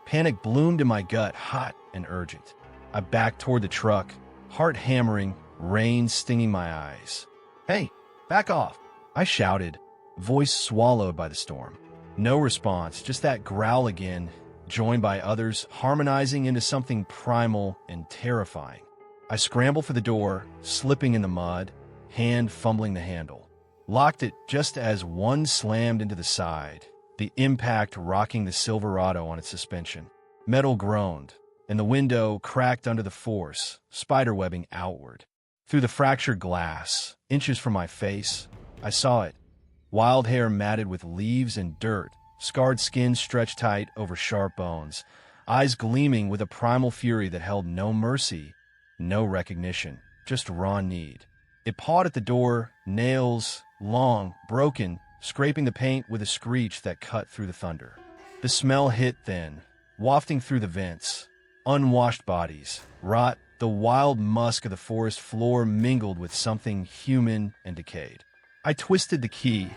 Panic bloomed in my gut, hot and urgent. I backed toward the truck, heart hammering, rain stinging my eyes. "Hey, back off!" I shouted, voice swallowed by the storm. No response, just that growl again, joined by others, harmonizing into something primal and terrifying. I scrambled for the door, slipping in the mud, hand fumbling the handle. Locked it just as one slammed into the side, the impact rocking the Silverado on its suspension. Metal groaned, and the window cracked under the force, spiderwebbing outward. Through the fractured glass, inches from my face, I saw it. Wild hair matted with leaves and dirt, scarred skin stretched tight over sharp bones, eyes gleaming with a primal fury that held no mercy, no recognition, just raw need. It pawed at the door, nails, long, broken, scraping the paint with a screech that cut through the thunder. The smell hit then, wafting through the vents. Unwashed bodies, rot, the wild musk of the forest floor mingled with something human and decayed. I twisted the key,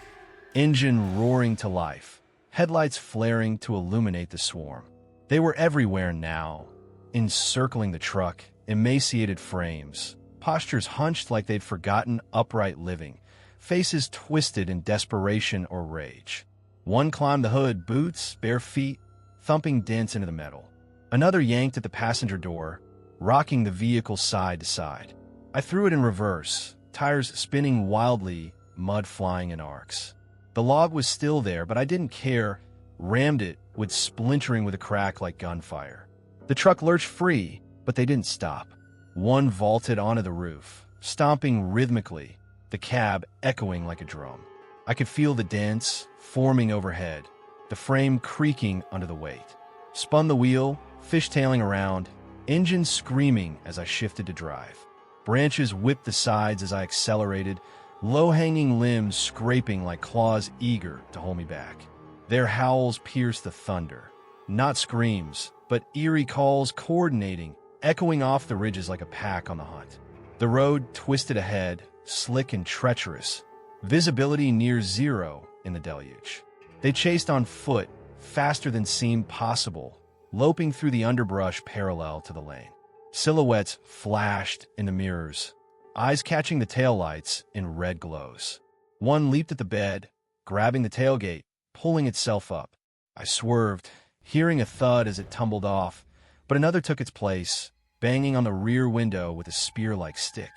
engine roaring to life, headlights flaring to illuminate the swarm. They were everywhere now, encircling the truck, emaciated frames, postures hunched like they'd forgotten upright living, faces twisted in desperation or rage. One climbed the hood, boots, bare feet, thumping dents into the metal. Another yanked at the passenger door, rocking the vehicle side to side. I threw it in reverse, tires spinning wildly, mud flying in arcs. The log was still there, but I didn't care, rammed it with splintering with a crack like gunfire. The truck lurched free, but they didn't stop. One vaulted onto the roof, stomping rhythmically, the cab echoing like a drum. I could feel the dents forming overhead, the frame creaking under the weight. Spun the wheel, fishtailing around, engine screaming as I shifted to drive. Branches whipped the sides as I accelerated, low-hanging limbs scraping like claws eager to hold me back. Their howls pierced the thunder. Not screams, but eerie calls coordinating, echoing off the ridges like a pack on the hunt. The road twisted ahead, slick and treacherous, visibility near zero in the deluge. They chased on foot, faster than seemed possible, loping through the underbrush parallel to the lane. Silhouettes flashed in the mirrors, eyes catching the taillights in red glows. One leaped at the bed, grabbing the tailgate, pulling itself up. I swerved, hearing a thud as it tumbled off, but another took its place, banging on the rear window with a spear-like stick.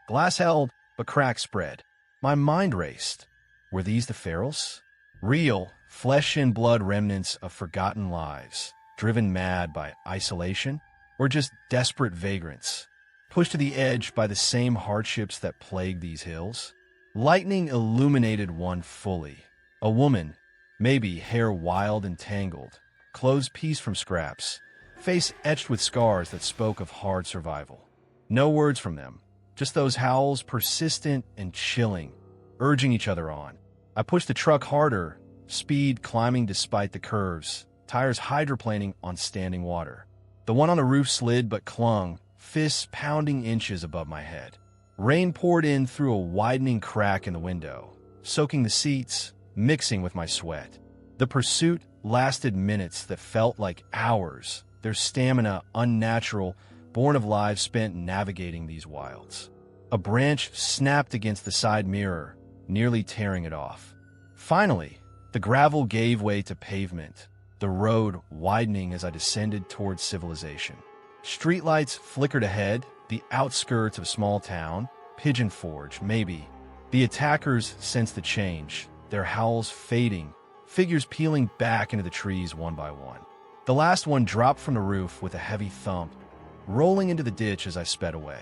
Glass held, but cracks spread. My mind raced. Were these the ferals? Real, flesh-and-blood remnants of forgotten lives, driven mad by isolation, or just desperate vagrants, pushed to the edge by the same hardships that plague these hills? Lightning illuminated one fully. A woman, maybe hair wild and tangled, clothes pieced from scraps, face etched with scars that spoke of hard survival. No words from them, just those howls, persistent and chilling, urging each other on. I pushed the truck harder, speed climbing despite the curves, tires hydroplaning on standing water. The one on the roof slid but clung, fists pounding inches above my head. Rain poured in through a widening crack in the window, soaking the seats, mixing with my sweat. The pursuit lasted minutes that felt like hours, their stamina unnatural, born of lives spent navigating these wilds. A branch snapped against the side mirror, nearly tearing it off. Finally, the gravel gave way to pavement, the road widening as I descended towards civilization. Streetlights flickered ahead, the outskirts of a small town, Pigeon Forge, maybe. The attackers sensed the change, their howls fading, figures peeling back into the trees one by one. The last one dropped from the roof with a heavy thump, rolling into the ditch as I sped away.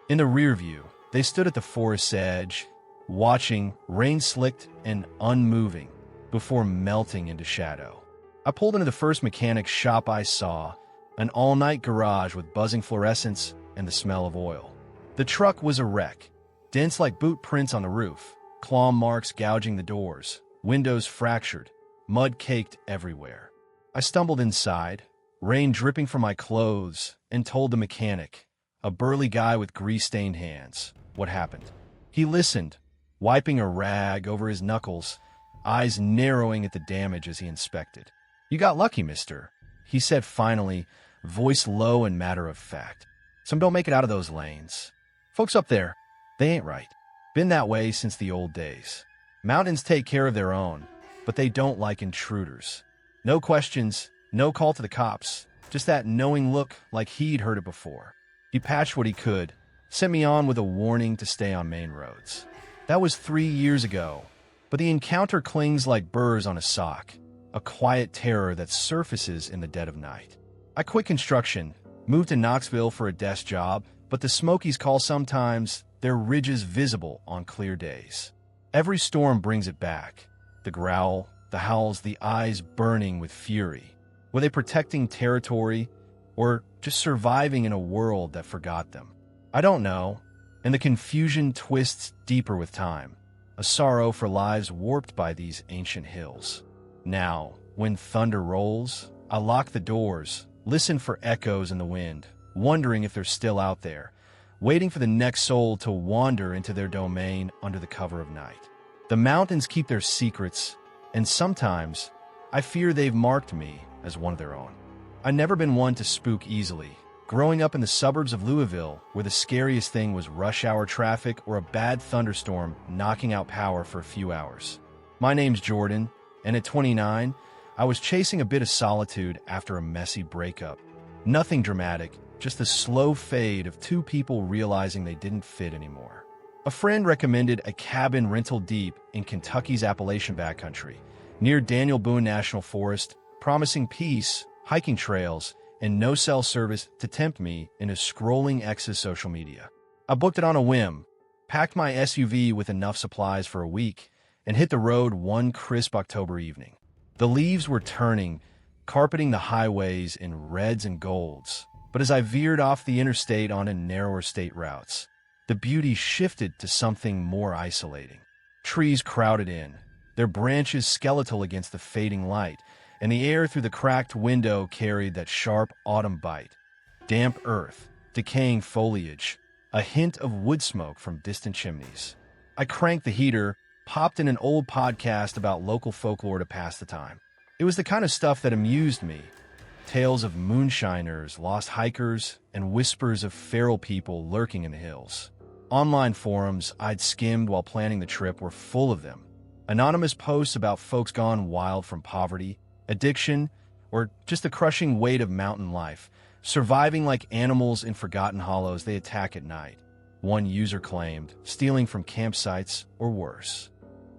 In the rear view, they stood at the forest's edge, watching, rain-slicked and unmoving, before melting into shadow. I pulled into the first mechanic's shop I saw, an all-night garage with buzzing fluorescents and the smell of oil. The truck was a wreck, dents like boot prints on the roof, claw marks gouging the doors, windows fractured, mud caked everywhere. I stumbled inside, rain dripping from my clothes, and told the mechanic, a burly guy with grease-stained hands, what happened. He listened, wiping a rag over his knuckles, eyes narrowing at the damage as he inspected. "You got lucky, mister," he said finally, voice low and matter-of-fact. "Some don't make it out of those lanes. Folks up there, they ain't right. Been that way since the old days. Mountains take care of their own, but they don't like intruders. No questions, no call to the cops, just that knowing look like he'd heard it before." He patched what he could, sent me on with a warning to stay on main roads. That was 3 years ago, but the encounter clings like burrs on a sock, a quiet terror that surfaces in the dead of night. I quit construction, moved to Knoxville for a desk job, but the Smokies call sometimes their ridges visible on clear days. Every storm brings it back. The growl, the howls, the eyes burning with fury. Were they protecting territory or just surviving in a world that forgot them? I don't know, and the confusion twists deeper with time, a sorrow for lives warped by these ancient hills. Now, when thunder rolls, I lock the doors, listen for echoes in the wind, wondering if they're still out there, waiting for the next soul to wander into their domain under the cover of night. The mountains keep their secrets, and sometimes I fear they've marked me as one of their own. I've never been one to spook easily. Growing up in the suburbs of Louisville, where the scariest thing was rush hour traffic or a bad thunderstorm knocking out power for a few hours. My name's Jordan, and at 29, I was chasing a bit of solitude after a messy breakup. Nothing dramatic, just the slow fade of two people realizing they didn't fit anymore. A friend recommended a cabin rental deep in Kentucky's Appalachian backcountry, near Daniel Boone National Forest, promising peace, hiking trails, and no-cell service to tempt me into scrolling X's social media. I booked it on a whim, packed my SUV with enough supplies for a week, and hit the road one crisp October evening. The leaves were turning, carpeting the highways in reds and golds, but as I veered off the interstate onto narrower state routes, the beauty shifted to something more isolating. Trees crowded in, their branches skeletal against the fading light, and the air through the cracked window carried that sharp autumn bite. Damp earth, decaying foliage, a hint of wood smoke from distant chimneys. I cranked the heater, popped in an old podcast about local folklore to pass the time. It was the kind of stuff that amused me. Tales of moonshiners, lost hikers, and whispers of feral people lurking in the hills. Online forums I'd skimmed while planning the trip were full of them. Anonymous posts about folks gone wild from poverty, addiction, or just the crushing weight of mountain life, surviving like animals in forgotten hollows they attack at night. One user claimed, stealing from campsites or worse.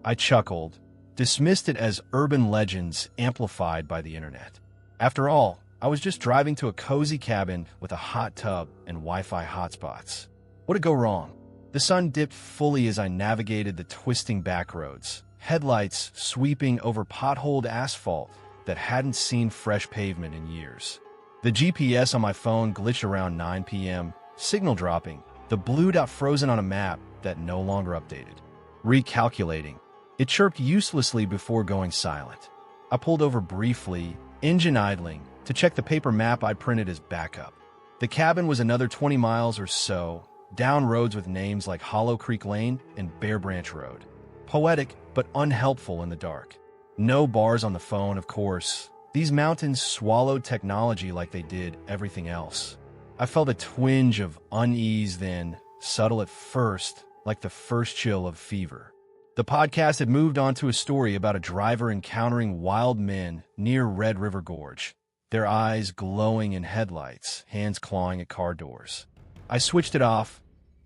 I chuckled, dismissed it as urban legends amplified by the internet. After all, I was just driving to a cozy cabin with a hot tub and Wi-Fi hotspots. What could go wrong? The sun dipped fully as I navigated the twisting backroads, headlights sweeping over potholed asphalt that hadn't seen fresh pavement in years. The GPS on my phone glitched around 9 p.m., signal dropping, the blue dot frozen on a map that no longer updated. Recalculating. It chirped uselessly before going silent. I pulled over briefly, engine idling, to check the paper map I'd printed as backup. The cabin was another 20 miles or so, down roads with names like Hollow Creek Lane and Bear Branch Road. Poetic, but unhelpful in the dark. No bars on the phone, of course. These mountains swallowed technology like they did everything else. I felt a twinge of unease then, subtle at first, like the first chill of fever. The podcast had moved on to a story about a driver encountering wild men near Red River Gorge, their eyes glowing in headlights, hands clawing at car doors. I switched it off,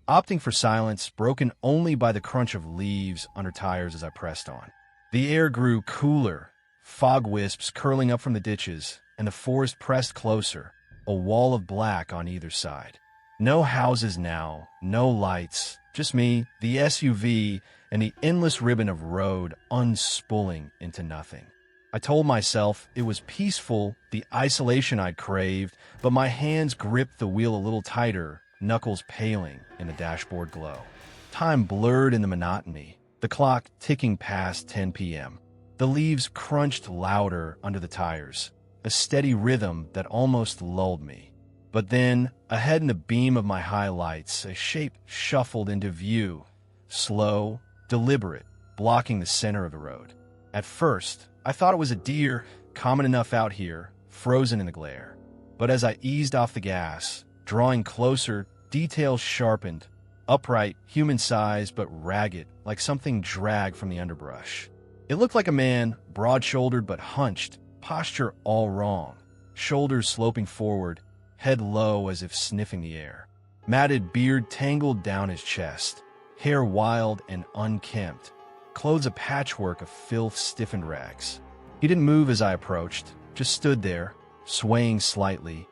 opting for silence, broken only by the crunch of leaves under tires as I pressed on. The air grew cooler, fog wisps curling up from the ditches, and the forest pressed closer, a wall of black on either side. No houses now, no lights, just me, the SUV, and the endless ribbon of road unspooling into nothing. I told myself it was peaceful, the isolation I'd craved, but my hands gripped the wheel a little tighter, knuckles paling in the dashboard glow. Time blurred in the monotony, the clock ticking past 10 p.m. The leaves crunched louder under the tires, a steady rhythm that almost lulled me. But then, ahead in the beam of my highlights, a shape shuffled into view, slow, deliberate, blocking the center of the road. At first, I thought it was a deer, common enough out here, frozen in the glare. But as I eased off the gas, drawing closer, details sharpened, upright, human-sized, but ragged, like something dragged from the underbrush. It looked like a man, broad-shouldered but hunched, posture all wrong, shoulders sloping forward, head low as if sniffing the air. Matted beard tangled down his chest, hair wild and unkempt, clothes a patchwork of filth-stiffened rags. He didn't move as I approached, just stood there, swaying slightly,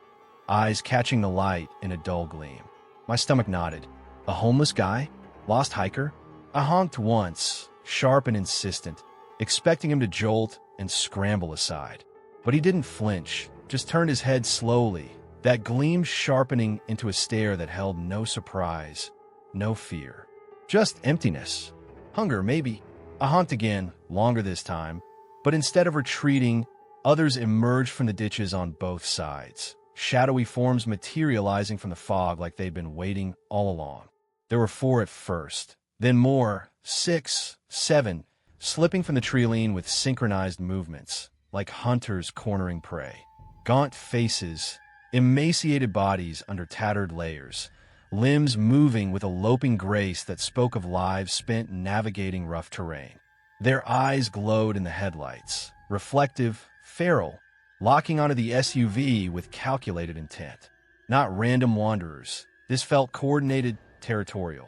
eyes catching the light in a dull gleam. My stomach nodded. A homeless guy? Lost hiker? I honked once, sharp and insistent, expecting him to jolt and scramble aside. But he didn't flinch, just turned his head slowly, that gleam sharpening into a stare that held no surprise, no fear. Just emptiness. Hunger, maybe. I honked again, longer this time, but instead of retreating, others emerged from the ditches on both sides, shadowy forms materializing from the fog like they'd been waiting all along. There were 4 at first, then more, 6, 7, slipping from the treeline with synchronized movements, like hunters cornering prey. Gaunt faces, emaciated bodies under tattered layers, limbs moving with a loping grace that spoke of lives spent navigating rough terrain. Their eyes glowed in the headlights, reflective, feral, locking onto the SUV with calculated intent. Not random wanderers. This felt coordinated, territorial.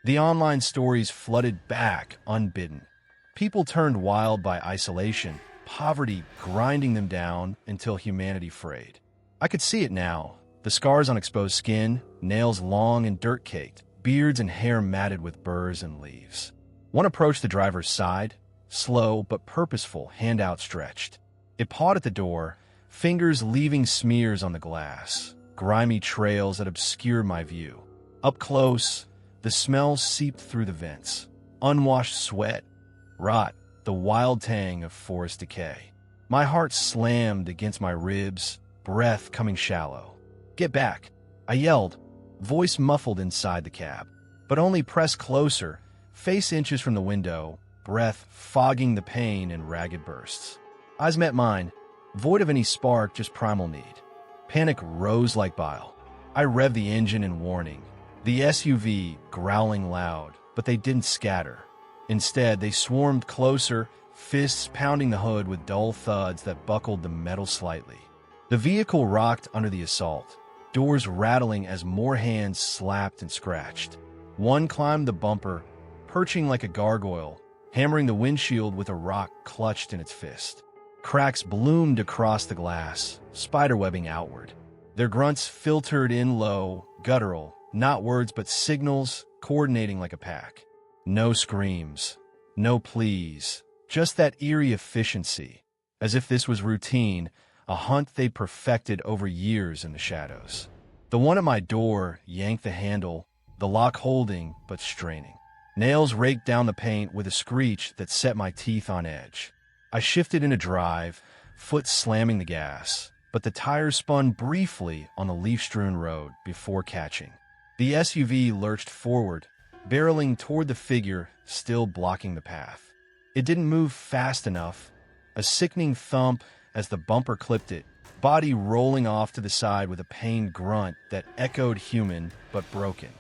The online stories flooded back unbidden. People turned wild by isolation, poverty grinding them down until humanity frayed. I could see it now. The scars on exposed skin, nails long and dirt-caked, beards and hair matted with burrs and leaves. One approached the driver's side, slow but purposeful, hand outstretched. It pawed at the door, fingers leaving smears on the glass, grimy trails that obscured my view. Up close, the smell seeped through the vents. Unwashed sweat, rot, the wild tang of forest decay. My heart slammed against my ribs, breath coming shallow. "Get back!" I yelled, voice muffled inside the cab, but only pressed closer, face inches from the window, breath fogging the pain in ragged bursts. Eyes met mine, void of any spark, just primal need. Panic rose like bile. I revved the engine in warning, The SUV growling loud, but they didn't scatter. Instead, they swarmed closer, fists pounding the hood with dull thuds that buckled the metal slightly. The vehicle rocked under the assault, doors rattling as more hands slapped and scratched. One climbed the bumper, perching like a gargoyle, hammering the windshield with a rock clutched in its fist. Cracks bloomed across the glass, spiderwebbing outward. Their grunts filtered in low, guttural, not words but signals, coordinating like a pack. No screams, no pleas, just that eerie efficiency, as if this was routine, a hunt they'd perfected over years in the shadows. The one at my door yanked the handle, the lock holding but straining. Nails raked down the paint with a screech that set my teeth on edge. I shifted into drive, foot slamming the gas, but the tires spun briefly on the leaf-strewn road before catching. The SUV lurched forward, barreling toward the figure still blocking the path. It didn't move fast enough. A sickening thump as the bumper clipped it, body rolling off to the side with a pained grunt that echoed human but broken.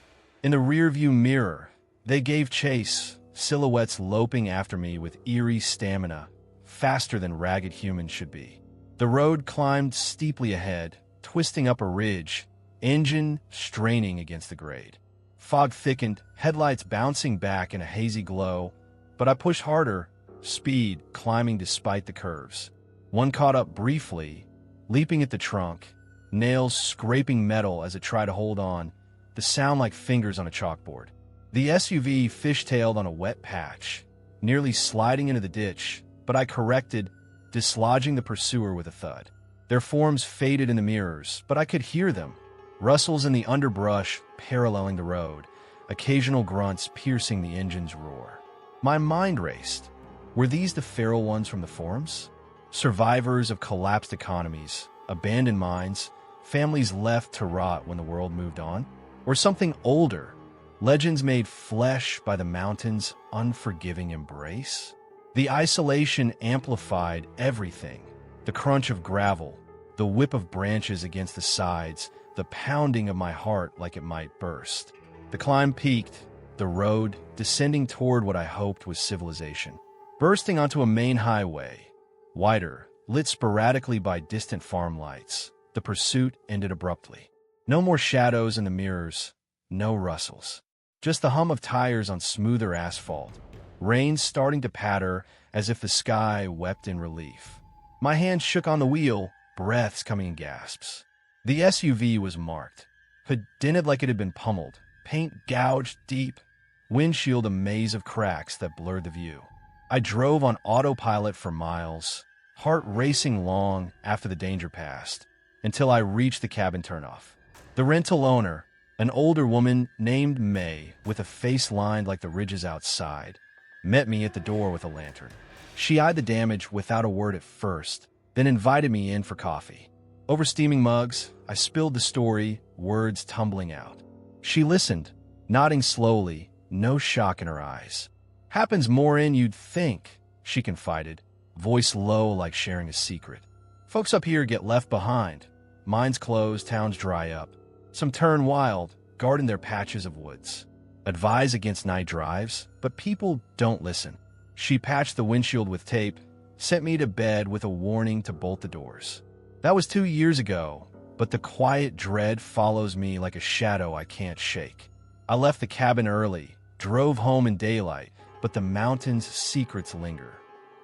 In the rearview mirror, they gave chase, silhouettes loping after me with eerie stamina, faster than ragged humans should be. The road climbed steeply ahead, twisting up a ridge, engine straining against the grade. Fog thickened, headlights bouncing back in a hazy glow, but I pushed harder, speed climbing despite the curves. One caught up briefly, leaping at the trunk, nails scraping metal as it tried to hold on, the sound like fingers on a chalkboard. The SUV fishtailed on a wet patch, nearly sliding into the ditch, but I corrected, dislodging the pursuer with a thud. Their forms faded in the mirrors, but I could hear them. Rustles in the underbrush paralleling the road, occasional grunts piercing the engine's roar. My mind raced. Were these the feral ones from the forums? Survivors of collapsed economies, abandoned mines, families left to rot when the world moved on? Or something older, legends made flesh by the mountain's unforgiving embrace? The isolation amplified everything. The crunch of gravel, the whip of branches against the sides, the pounding of my heart like it might burst. The climb peaked, the road descending toward what I hoped was civilization. Bursting onto a main highway, wider, lit sporadically by distant farm lights, the pursuit ended abruptly. No more shadows in the mirrors, no rustles. Just the hum of tires on smoother asphalt, rain starting to patter as if the sky wept in relief. My hand shook on the wheel, breaths coming in gasps. The SUV was marked, dented like it had been pummeled, paint gouged deep, windshield a maze of cracks that blurred the view. I drove on autopilot for miles, heart racing long after the danger passed, until I reached the cabin turnoff. The rental owner, an older woman named May with a face lined like the ridges outside, met me at the door with a lantern. She eyed the damage without a word at first, then invited me in for coffee. Over steaming mugs, I spilled the story, words tumbling out. She listened, nodding slowly, no shock in her eyes. "Happens more in you'd think," she confided, voice low like sharing a secret. "Folks up here get left behind. Mines close, towns dry up. Some turn wild, garden their patches of woods. Advise against night drives, but people don't listen." She patched the windshield with tape, sent me to bed with a warning to bolt the doors. That was 2 years ago, but the quiet dread follows me like a shadow I can't shake. I left the cabin early, drove home in daylight, but the mountain's secrets linger.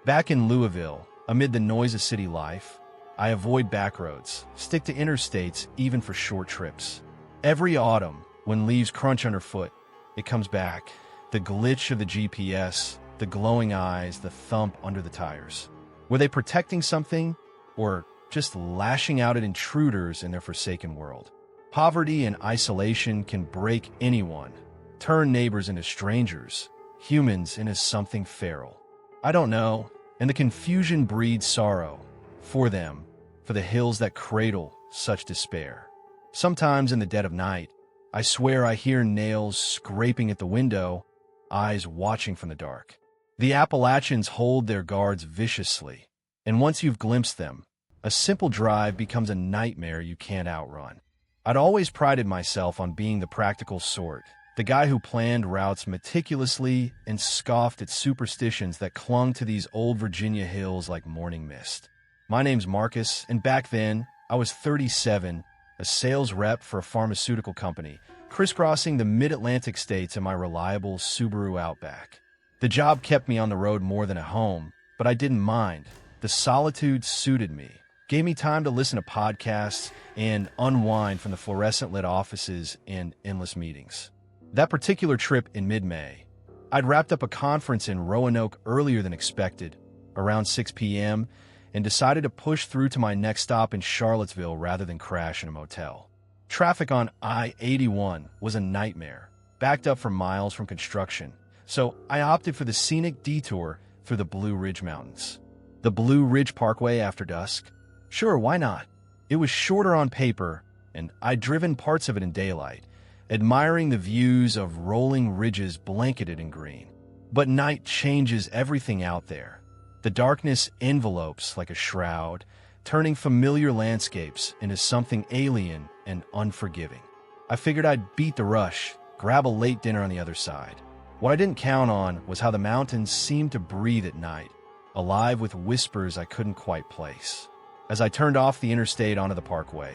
Back in Louisville, amid the noise of city life, I avoid backroads, stick to interstates even for short trips. Every autumn, when leaves crunch underfoot, it comes back. The glitch of the GPS, the glowing eyes, the thump under the tires. Were they protecting something, or just lashing out at intruders in their forsaken world? Poverty and isolation can break anyone, turn neighbors into strangers, humans into something feral. I don't know, and the confusion breeds sorrow. For them, for the hills that cradle such despair. Sometimes in the dead of night, I swear I hear nails scraping at the window, eyes watching from the dark. The Appalachians hold their guards viciously, and once you've glimpsed them, a simple drive becomes a nightmare you can't outrun. I'd always prided myself on being the practical sort, the guy who planned routes meticulously and scoffed at superstitions that clung to these old Virginia hills like morning mist. My name's Marcus, and back then, I was 37, a sales rep for a pharmaceutical company, crisscrossing the mid-Atlantic states in my reliable Subaru Outback. The job kept me on the road more than at home, but I didn't mind. The solitude suited me, gave me time to listen to podcasts and unwind from the fluorescent-lit offices and endless meetings. That particular trip in mid-May, I'd wrapped up a conference in Roanoke earlier than expected, around 6 p.m., and decided to push through to my next stop in Charlottesville rather than crash in a motel. Traffic on I-81 was a nightmare, backed up for miles from construction, so I opted for the scenic detour through the Blue Ridge Mountains. The Blue Ridge Parkway after dusk? Sure, why not? It was shorter on paper, and I'd driven parts of it in daylight, admiring the views of rolling ridges blanketed in green. But night changes everything out there. The darkness envelopes like a shroud, turning familiar landscapes into something alien and unforgiving. I figured I'd beat the rush, grab a late dinner on the other side. What I didn't count on was how the mountains seemed to breathe at night, alive with whispers I couldn't quite place. As I turned off the interstate onto the parkway,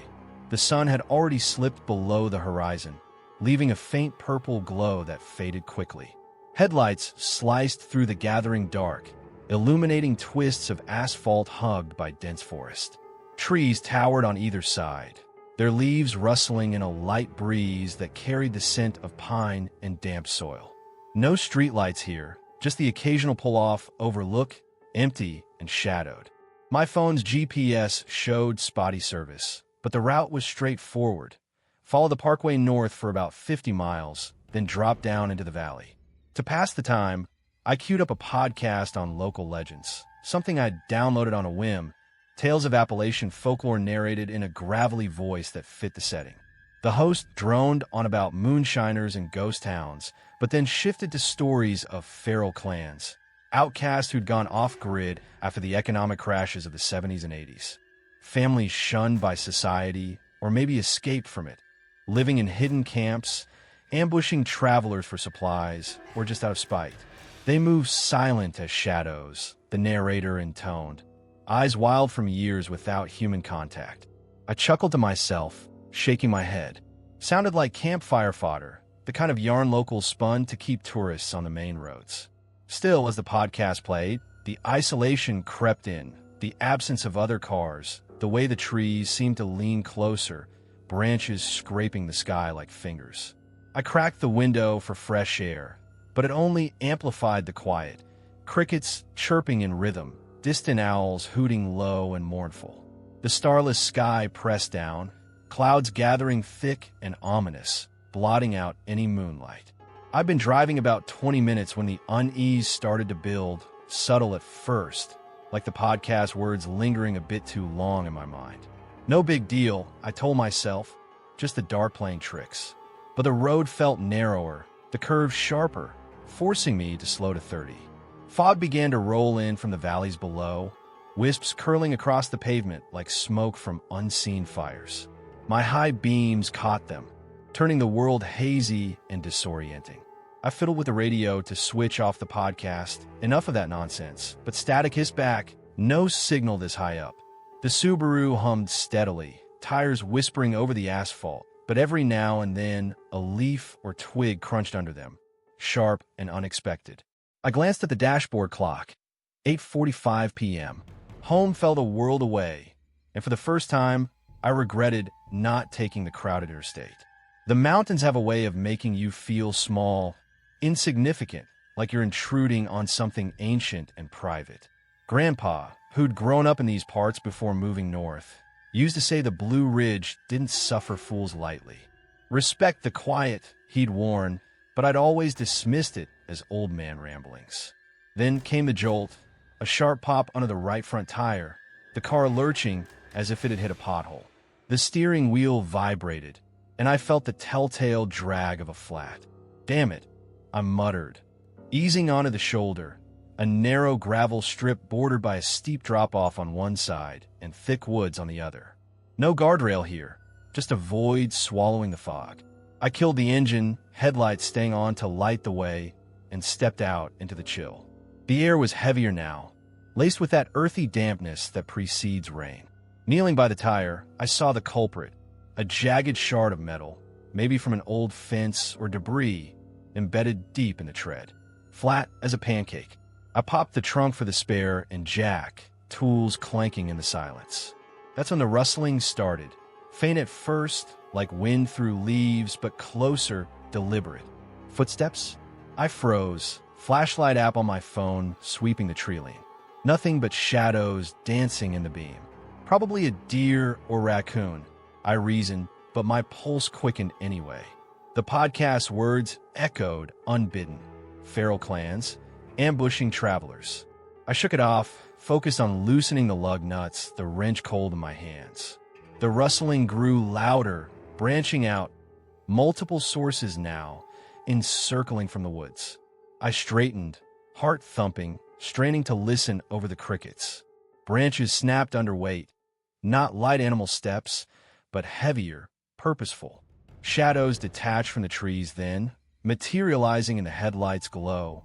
the sun had already slipped below the horizon, leaving a faint purple glow that faded quickly. Headlights sliced through the gathering dark, illuminating twists of asphalt hugged by dense forest. Trees towered on either side, their leaves rustling in a light breeze that carried the scent of pine and damp soil. No streetlights here, just the occasional pull-off overlook, empty and shadowed. My phone's GPS showed spotty service, but the route was straightforward. Follow the parkway north for about 50 miles, then drop down into the valley. To pass the time, I queued up a podcast on local legends, something I'd downloaded on a whim, tales of Appalachian folklore narrated in a gravelly voice that fit the setting. The host droned on about moonshiners and ghost towns, but then shifted to stories of feral clans, outcasts who'd gone off-grid after the economic crashes of the 70s and 80s. Families shunned by society, or maybe escaped from it, living in hidden camps, ambushing travelers for supplies, or just out of spite. They moved silent as shadows, the narrator intoned, eyes wild from years without human contact. I chuckled to myself, shaking my head. Sounded like campfire fodder, the kind of yarn locals spun to keep tourists on the main roads. Still, as the podcast played, the isolation crept in, the absence of other cars, the way the trees seemed to lean closer, branches scraping the sky like fingers. I cracked the window for fresh air, but it only amplified the quiet. Crickets chirping in rhythm, distant owls hooting low and mournful. The starless sky pressed down, clouds gathering thick and ominous, blotting out any moonlight. I'd been driving about 20 minutes when the unease started to build, subtle at first, like the podcast words lingering a bit too long in my mind. No big deal, I told myself, just the dark playing tricks. But the road felt narrower, the curves sharper, forcing me to slow to 30. Fog began to roll in from the valleys below, wisps curling across the pavement like smoke from unseen fires. My high beams caught them, turning the world hazy and disorienting. I fiddled with the radio to switch off the podcast. Enough of that nonsense, but static hissed back, no signal this high up. The Subaru hummed steadily, tires whispering over the asphalt, but every now and then a leaf or twig crunched under them, sharp and unexpected. I glanced at the dashboard clock. 8:45 p.m. Home felt a world away, and for the first time, I regretted not taking the crowded interstate. The mountains have a way of making you feel small, insignificant, like you're intruding on something ancient and private. Grandpa, who'd grown up in these parts before moving north, used to say the Blue Ridge didn't suffer fools lightly. Respect the quiet, he'd warn, but I'd always dismissed it as old man ramblings. Then came the jolt, a sharp pop under the right front tire, the car lurching as if it had hit a pothole. The steering wheel vibrated, and I felt the telltale drag of a flat. Damn it, I muttered. Easing onto the shoulder, a narrow gravel strip bordered by a steep drop-off on one side and thick woods on the other. No guardrail here, just a void swallowing the fog. I killed the engine, headlights staying on to light the way, and stepped out into the chill. The air was heavier now, laced with that earthy dampness that precedes rain. Kneeling by the tire, I saw the culprit, a jagged shard of metal, maybe from an old fence or debris, embedded deep in the tread. Flat as a pancake. I popped the trunk for the spare and jack, tools clanking in the silence. That's when the rustling started. Faint at first, like wind through leaves, but closer, deliberate. Footsteps? I froze, flashlight app on my phone, sweeping the tree lane. Nothing but shadows dancing in the beam. Probably a deer or raccoon, I reasoned, but my pulse quickened anyway. The podcast's words echoed unbidden. Feral clans, ambushing travelers. I shook it off, focused on loosening the lug nuts, the wrench cold in my hands. The rustling grew louder, branching out, multiple sources now, encircling from the woods. I straightened, heart thumping, straining to listen over the crickets. Branches snapped under weight, not light animal steps, but heavier, purposeful. Shadows detached from the trees then, materializing in the headlights' glow.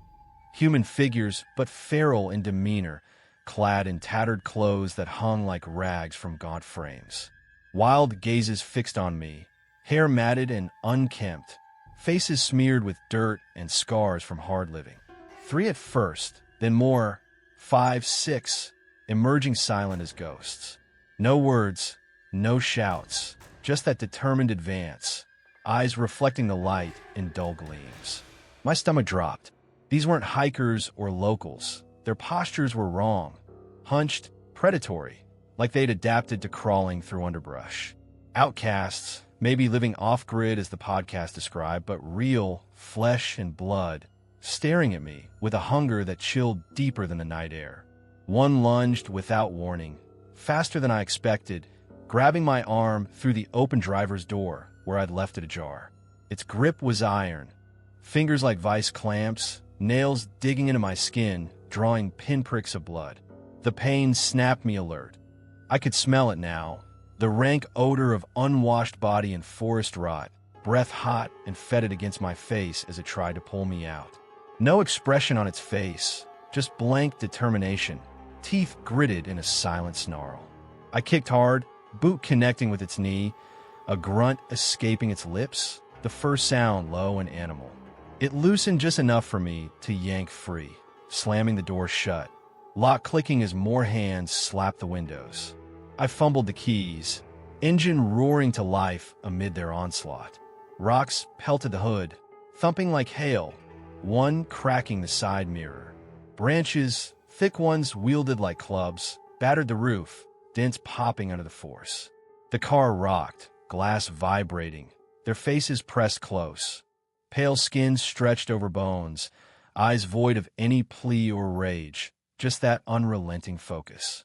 Human figures, but feral in demeanor, clad in tattered clothes that hung like rags from gaunt frames. Wild gazes fixed on me, hair matted and unkempt, faces smeared with dirt and scars from hard living. 3 at first, then more, 5, 6, emerging silent as ghosts. No words, no shouts, just that determined advance, eyes reflecting the light in dull gleams. My stomach dropped. These weren't hikers or locals. Their postures were wrong, hunched, predatory, like they'd adapted to crawling through underbrush. Outcasts, maybe living off-grid as the podcast described, but real, flesh and blood, staring at me with a hunger that chilled deeper than the night air. One lunged without warning, faster than I expected, grabbing my arm through the open driver's door where I'd left it ajar. Its grip was iron, fingers like vice clamps, nails digging into my skin, drawing pinpricks of blood. The pain snapped me alert. I could smell it now, the rank odor of unwashed body and forest rot, breath hot and fetid against my face as it tried to pull me out. No expression on its face, just blank determination, teeth gritted in a silent snarl. I kicked hard, boot connecting with its knee, a grunt escaping its lips, the first sound low and animal. It loosened just enough for me to yank free, slamming the door shut, lock clicking as more hands slapped the windows. I fumbled the keys, engine roaring to life amid their onslaught. Rocks pelted the hood, thumping like hail, one cracking the side mirror. Branches, thick ones wielded like clubs, battered the roof, dents popping under the force. The car rocked, glass vibrating, their faces pressed close. Pale skin stretched over bones, eyes void of any plea or rage, just that unrelenting focus.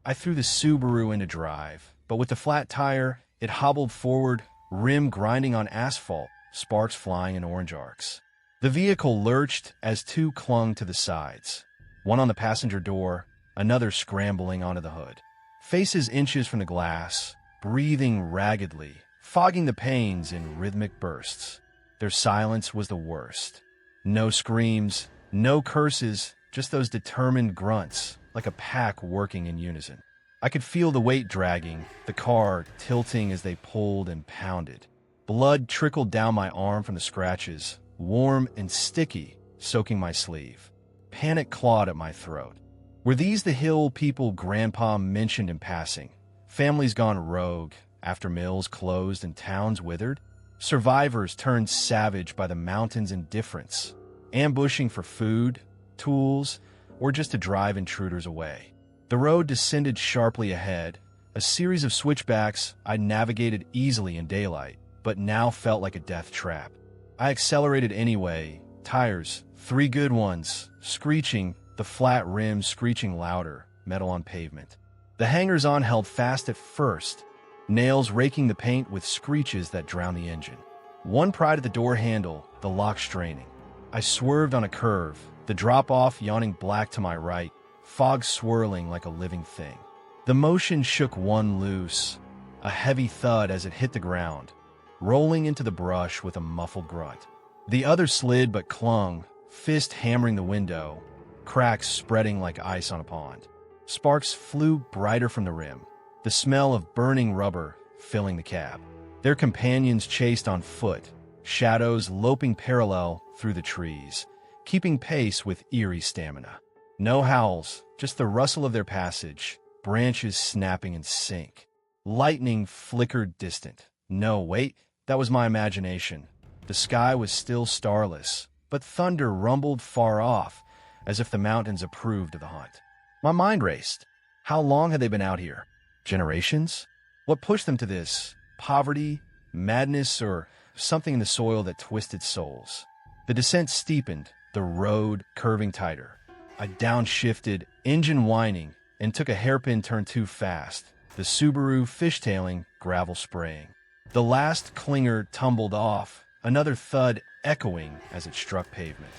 I threw the Subaru into drive, but with the flat tire, it hobbled forward, rim grinding on asphalt, sparks flying in orange arcs. The vehicle lurched as 2 clung to the sides, one on the passenger door, another scrambling onto the hood. Faces inches from the glass, breathing raggedly, fogging the panes in rhythmic bursts. Their silence was the worst. No screams, no curses, just those determined grunts, like a pack working in unison. I could feel the weight dragging, the car tilting as they pulled and pounded. Blood trickled down my arm from the scratches, warm and sticky, soaking my sleeve. Panic clawed at my throat. Were these the hill people Grandpa mentioned in passing? Families gone rogue, after mills closed and towns withered? Survivors turned savage by the mountain's indifference, ambushing for food, tools, or just to drive intruders away. The road descended sharply ahead, a series of switchbacks I navigated easily in daylight, but now felt like a death trap. I accelerated anyway, tires, 3 good ones, screeching, the flat rims screeching louder, metal on pavement. The hangers-on held fast at first, nails raking the paint with screeches that drowned the engine. One pried at the door handle, the lock straining. I swerved on a curve, the drop-off yawning black to my right, fog swirling like a living thing. The motion shook one loose, a heavy thud as it hit the ground, rolling into the brush with a muffled grunt. The other slid but clung, fist hammering the window, cracks spreading like ice on a pond. Sparks flew brighter from the rim, the smell of burning rubber filling the cab. Their companions chased on foot, shadows loping parallel through the trees, keeping pace with eerie stamina. No howls, just the rustle of their passage, branches snapping in sync. Lightning flickered distant. No, wait, that was my imagination. The sky was still starless, but thunder rumbled far off, as if the mountains approved of the hunt. My mind raced. How long had they been out here? Generations? What pushed them to this? Poverty, madness, or something in the soil that twisted souls? The descent steepened, the road curving tighter. I downshifted, engine whining, and took a hairpin turn too fast, the Subaru fishtailing, gravel spraying. The last clinger tumbled off, another thud echoing as it struck pavement.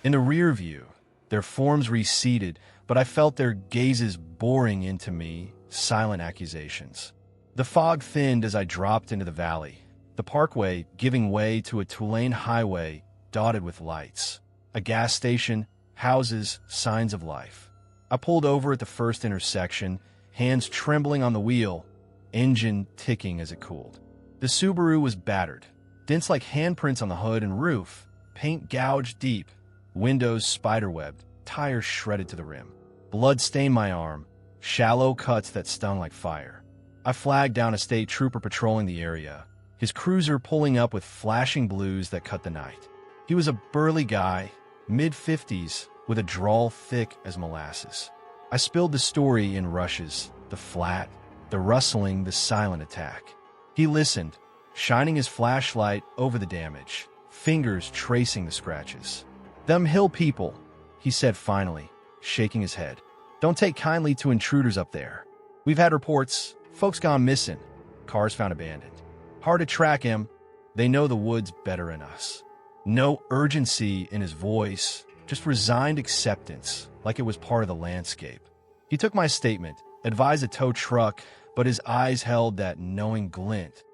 In the rear view, their forms receded, but I felt their gazes boring into me, silent accusations. The fog thinned as I dropped into the valley, the parkway giving way to a two-lane highway dotted with lights. A gas station, houses, signs of life. I pulled over at the first intersection, hands trembling on the wheel, engine ticking as it cooled. The Subaru was battered, dents like handprints on the hood and roof, paint gouged deep, windows spiderwebbed, tires shredded to the rim. Blood stained my arm, shallow cuts that stung like fire. I flagged down a state trooper patrolling the area, his cruiser pulling up with flashing blues that cut the night. He was a burly guy, mid-50s, with a drawl thick as molasses. I spilled the story in rushes, the flat, the rustling, the silent attack. He listened, shining his flashlight over the damage, fingers tracing the scratches. "Them hill people," he said finally, shaking his head. "Don't take kindly to intruders up there. We've had reports, folks gone missing, cars found abandoned. Hard to track him. They know the woods better than us." No urgency in his voice, just resigned acceptance, like it was part of the landscape. He took my statement, advised a tow truck, but his eyes held that knowing glint.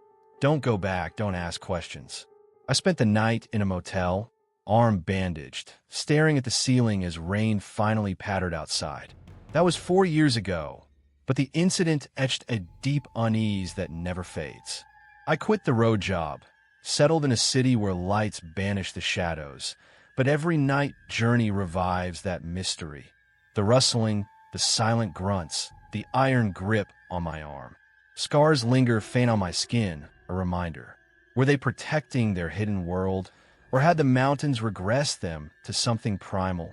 "Don't go back, don't ask questions." I spent the night in a motel, arm bandaged, staring at the ceiling as rain finally pattered outside. That was 4 years ago, but the incident etched a deep unease that never fades. I quit the road job, settled in a city where lights banish the shadows, but every night journey revives that mystery. The rustling, the silent grunts, the iron grip on my arm. Scars linger faint on my skin, a reminder. Were they protecting their hidden world, or had the mountains regressed them to something primal,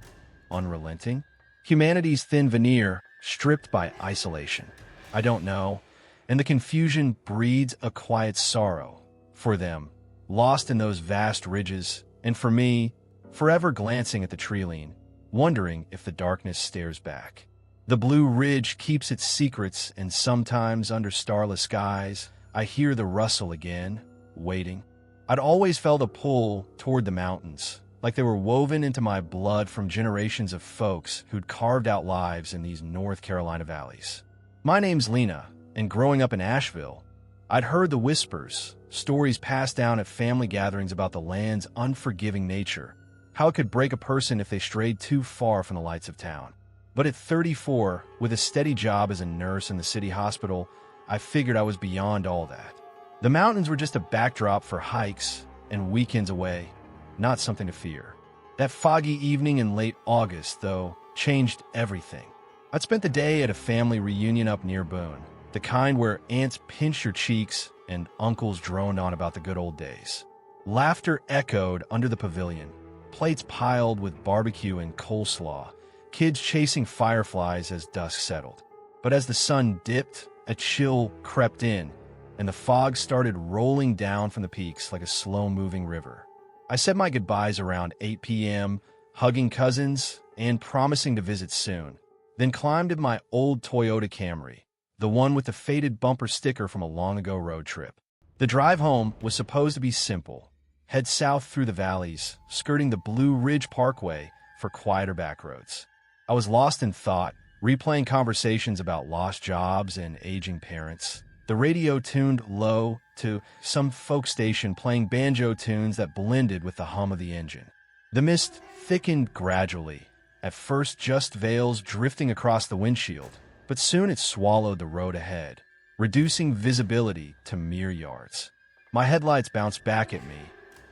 unrelenting? Humanity's thin veneer, stripped by isolation. I don't know, and the confusion breeds a quiet sorrow. For them, lost in those vast ridges, and for me, forever glancing at the treeline, wondering if the darkness stares back. The blue ridge keeps its secrets, and sometimes under starless skies, I hear the rustle again, waiting. I'd always felt a pull toward the mountains, like they were woven into my blood from generations of folks who'd carved out lives in these North Carolina valleys. My name's Lena, and growing up in Asheville, I'd heard the whispers, stories passed down at family gatherings about the land's unforgiving nature, how it could break a person if they strayed too far from the lights of town. But at 34, with a steady job as a nurse in the city hospital, I figured I was beyond all that. The mountains were just a backdrop for hikes and weekends away, not something to fear. That foggy evening in late August, though, changed everything. I'd spent the day at a family reunion up near Boone, the kind where aunts pinched your cheeks and uncles droned on about the good old days. Laughter echoed under the pavilion, plates piled with barbecue and coleslaw, kids chasing fireflies as dusk settled. But as the sun dipped, a chill crept in, and the fog started rolling down from the peaks like a slow-moving river. I said my goodbyes around 8 p.m., hugging cousins and promising to visit soon, then climbed in my old Toyota Camry, the one with the faded bumper sticker from a long-ago road trip. The drive home was supposed to be simple. Head south through the valleys, skirting the Blue Ridge Parkway for quieter backroads. I was lost in thought, replaying conversations about lost jobs and aging parents. The radio tuned low to some folk station playing banjo tunes that blended with the hum of the engine. The mist thickened gradually, at first just veils drifting across the windshield, but soon it swallowed the road ahead, reducing visibility to mere yards. My headlights bounced back at me,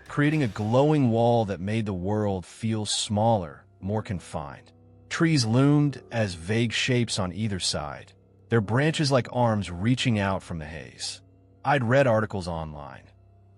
creating a glowing wall that made the world feel smaller, more confined. Trees loomed as vague shapes on either side, their branches like arms reaching out from the haze. I'd read articles online,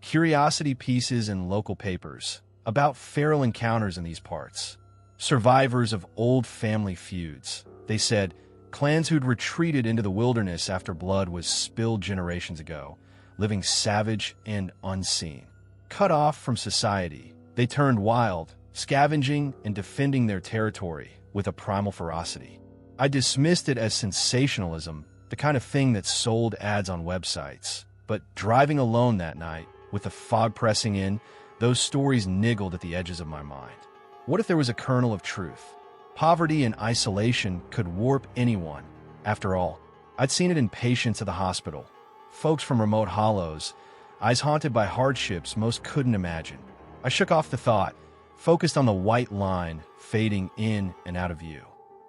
curiosity pieces in local papers, about feral encounters in these parts. Survivors of old family feuds. They said, clans who'd retreated into the wilderness after blood was spilled generations ago, living savage and unseen. Cut off from society, they turned wild, scavenging and defending their territory with a primal ferocity. I dismissed it as sensationalism, the kind of thing that sold ads on websites. But driving alone that night, with the fog pressing in, those stories niggled at the edges of my mind. What if there was a kernel of truth? Poverty and isolation could warp anyone. After all, I'd seen it in patients at the hospital, folks from remote hollows, eyes haunted by hardships most couldn't imagine. I shook off the thought, focused on the white line fading in and out of view.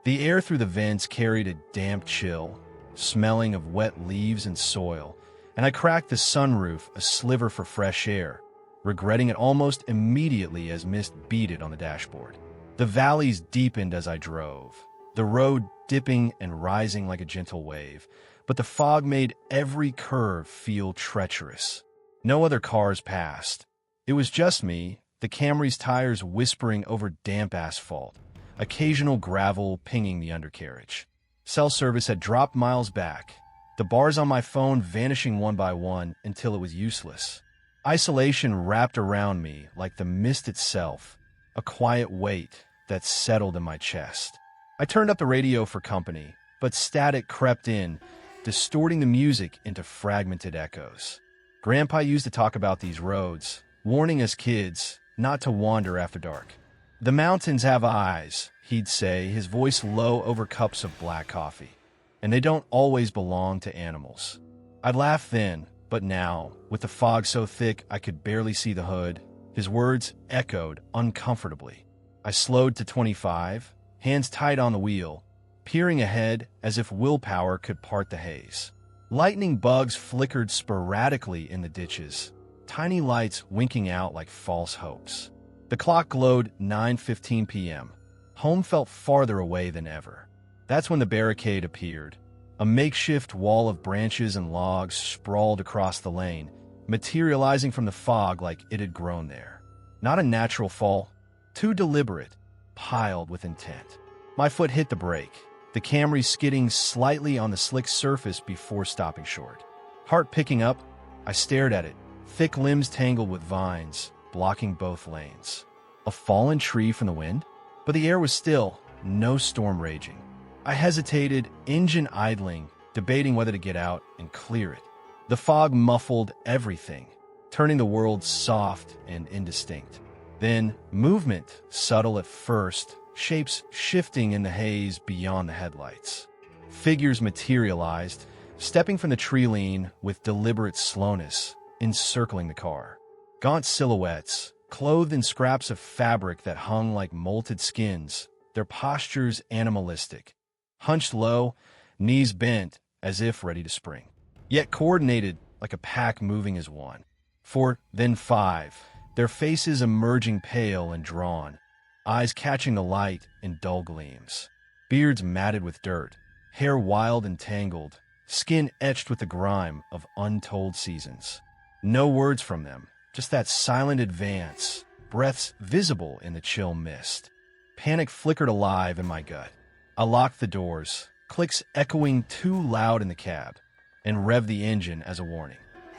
The air through the vents carried a damp chill, smelling of wet leaves and soil, and I cracked the sunroof a sliver for fresh air, regretting it almost immediately as mist beat it on the dashboard. The valleys deepened as I drove, the road dipping and rising like a gentle wave, but the fog made every curve feel treacherous. No other cars passed. It was just me, the Camry's tires whispering over damp asphalt, occasional gravel pinging the undercarriage. Cell service had dropped miles back, the bars on my phone vanishing one by one until it was useless. Isolation wrapped around me like the mist itself, a quiet weight that settled in my chest. I turned up the radio for company, but static crept in, distorting the music into fragmented echoes. Grandpa used to talk about these roads, warning us kids not to wander after dark. "The mountains have eyes," he'd say, his voice low over cups of black coffee. "And they don't always belong to animals." I'd laugh then, but now, with the fog so thick I could barely see the hood, his words echoed uncomfortably. I slowed to 25, hands tight on the wheel, peering ahead as if willpower could part the haze. Lightning bugs flickered sporadically in the ditches, tiny lights winking out like false hopes. The clock glowed 9:15 p.m. Home felt farther away than ever. That's when the barricade appeared. A makeshift wall of branches and logs sprawled across the lane, materializing from the fog like it had grown there. Not a natural fall, too deliberate, piled with intent. My foot hit the brake, the Camry skidding slightly on the slick surface before stopping short. Heart picking up, I stared at it, thick limbs tangled with vines, blocking both lanes. A fallen tree from the wind? But the air was still, no storm raging. I hesitated, engine idling, debating whether to get out and clear it. The fog muffled everything, turning the world soft and indistinct. Then, movement, subtle at first, shapes shifting in the haze beyond the headlights. Figures materialized, stepping from the tree lean with deliberate slowness, encircling the car. Gaunt silhouettes, clothed in scraps of fabric that hung like molted skins, their postures animalistic. Hunched low, knees bent as if ready to spring. Yet coordinated like a pack moving as one. 4, then 5, their faces emerging pale and drawn, eyes catching the light in dull gleams. Beards matted with dirt, hair wild and tangled, skin etched with the grime of untold seasons. No words from them, just that silent advance, breaths visible in the chill mist. Panic flickered alive in my gut. I locked the doors, clicks echoing too loud in the cab, and revved the engine as a warning.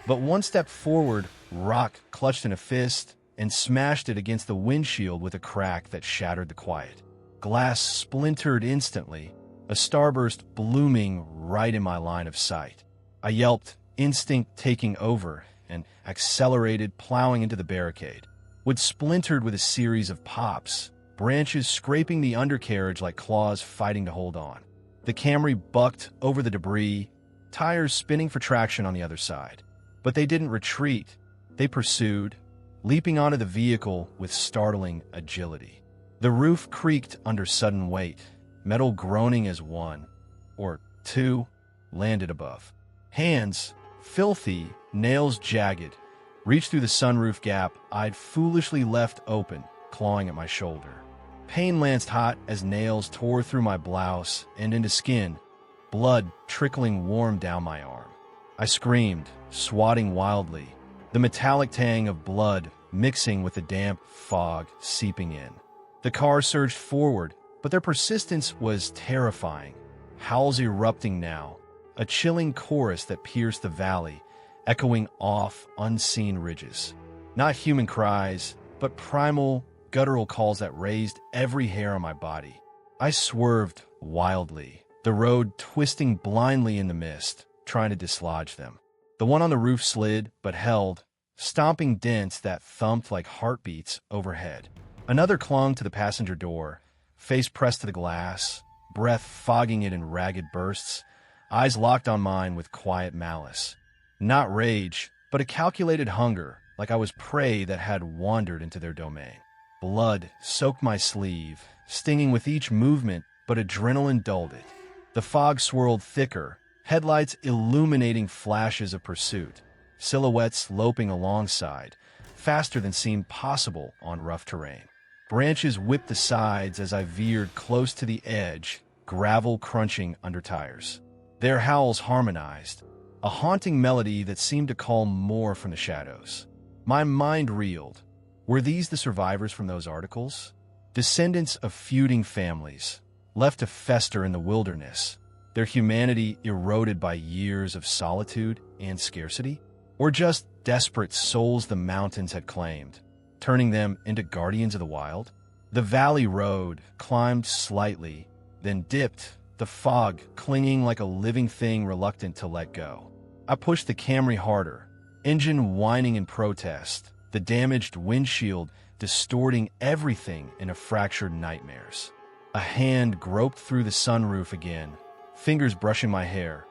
But one step forward, rock clutched in a fist and smashed it against the windshield with a crack that shattered the quiet. Glass splintered instantly, a starburst blooming right in my line of sight. I yelped, instinct taking over, and accelerated, plowing into the barricade. Wood splintered with a series of pops, branches scraping the undercarriage like claws fighting to hold on. The Camry bucked over the debris, tires spinning for traction on the other side. But they didn't retreat. They pursued, leaping onto the vehicle with startling agility. The roof creaked under sudden weight, metal groaning as one, or two, landed above. Hands, filthy, nails jagged, reached through the sunroof gap I'd foolishly left open, clawing at my shoulder. Pain lanced hot as nails tore through my blouse and into skin, blood trickling warm down my arm. I screamed, swatting wildly, the metallic tang of blood mixing with the damp fog seeping in. The car surged forward, but their persistence was terrifying. Howls erupting now, a chilling chorus that pierced the valley, echoing off unseen ridges. Not human cries, but primal, guttural calls that raised every hair on my body. I swerved wildly, the road twisting blindly in the mist, trying to dislodge them. The one on the roof slid, but held, stomping dents that thumped like heartbeats overhead. Another clung to the passenger door, face pressed to the glass, breath fogging it in ragged bursts, eyes locked on mine with quiet malice. Not rage, but a calculated hunger, like I was prey that had wandered into their domain. Blood soaked my sleeve, stinging with each movement, but adrenaline dulled it. The fog swirled thicker, headlights illuminating flashes of pursuit, silhouettes loping alongside, faster than seemed possible on rough terrain. Branches whipped the sides as I veered close to the edge, gravel crunching under tires. Their howls harmonized, a haunting melody that seemed to call more from the shadows. My mind reeled. Were these the survivors from those articles? Descendants of feuding families, left to fester in the wilderness, their humanity eroded by years of solitude and scarcity? Or just desperate souls the mountains had claimed, turning them into guardians of the wild? The valley road climbed slightly, then dipped, the fog clinging like a living thing reluctant to let go. I pushed the Camry harder, engine whining in protest, the damaged windshield distorting everything into fractured nightmares. A hand groped through the sunroof again, fingers brushing my hair.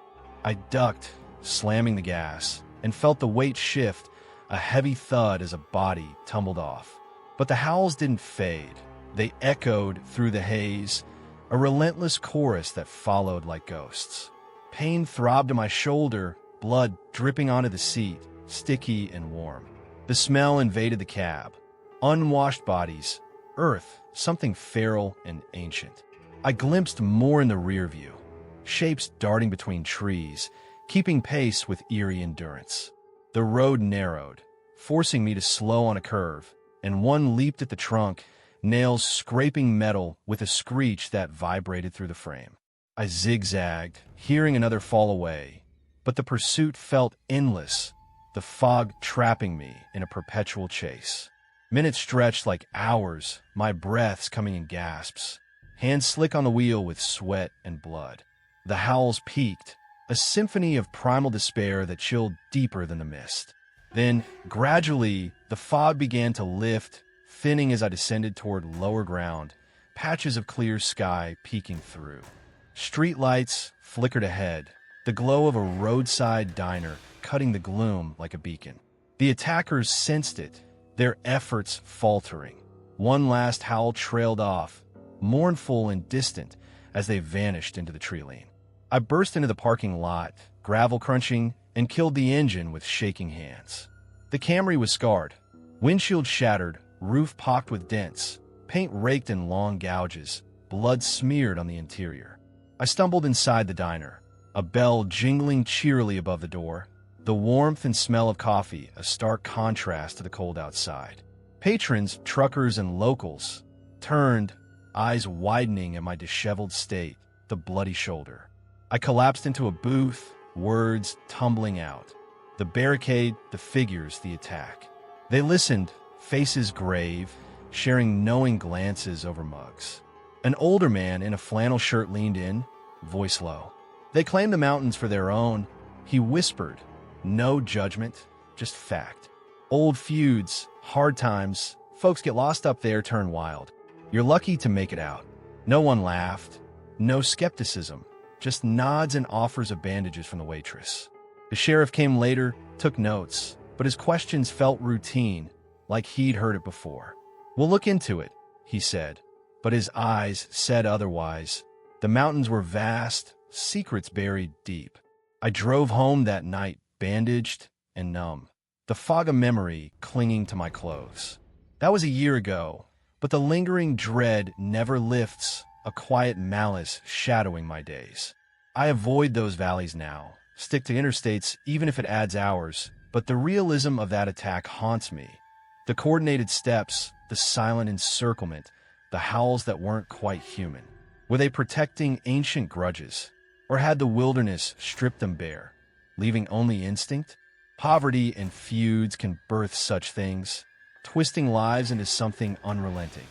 I ducked, slamming the gas, and felt the weight shift, a heavy thud as a body tumbled off. But the howls didn't fade. They echoed through the haze, a relentless chorus that followed like ghosts. Pain throbbed in my shoulder, blood dripping onto the seat, sticky and warm. The smell invaded the cab. Unwashed bodies, earth, something feral and ancient. I glimpsed more in the rear view, shapes darting between trees, keeping pace with eerie endurance. The road narrowed, forcing me to slow on a curve, and one leaped at the trunk, nails scraping metal with a screech that vibrated through the frame. I zigzagged, hearing another fall away, but the pursuit felt endless, the fog trapping me in a perpetual chase. Minutes stretched like hours, my breaths coming in gasps, hands slick on the wheel with sweat and blood. The howls peaked, a symphony of primal despair that chilled deeper than the mist. Then, gradually, the fog began to lift, thinning as I descended toward lower ground, patches of clear sky peeking through. Street lights flickered ahead, the glow of a roadside diner cutting the gloom like a beacon. The attackers sensed it, their efforts faltering. One last howl trailed off, mournful and distant as they vanished into the tree lane. I burst into the parking lot, gravel crunching, and killed the engine with shaking hands. The Camry was scarred, windshield shattered, roof pocked with dents, paint raked in long gouges, blood smeared on the interior. I stumbled inside the diner, a bell jingling cheerily above the door, the warmth and smell of coffee a stark contrast to the cold outside. Patrons, truckers, and locals turned, eyes widening at my disheveled state, the bloody shoulder. I collapsed into a booth, words tumbling out. The barricade, the figures, the attack. They listened, faces grave, sharing knowing glances over mugs. An older man in a flannel shirt leaned in, voice low. They claimed the mountains for their own. He whispered, no judgment, just fact. Old feuds, hard times, folks get lost up there, turn wild. You're lucky to make it out. No one laughed, no skepticism, just nods and offers of bandages from the waitress. The sheriff came later, took notes, but his questions felt routine, like he'd heard it before. "We'll look into it," he said, but his eyes said otherwise. The mountains were vast, secrets buried deep. I drove home that night, bandaged and numb, the fog of memory clinging to my clothes. That was a year ago, but the lingering dread never lifts, a quiet malice shadowing my days. I avoid those valleys now, stick to interstates even if it adds hours, but the realism of that attack haunts me. The coordinated steps, the silent encirclement, the howls that weren't quite human. Were they protecting ancient grudges? Or had the wilderness stripped them bare, leaving only instinct? Poverty and feuds can birth such things, twisting lives into something unrelenting.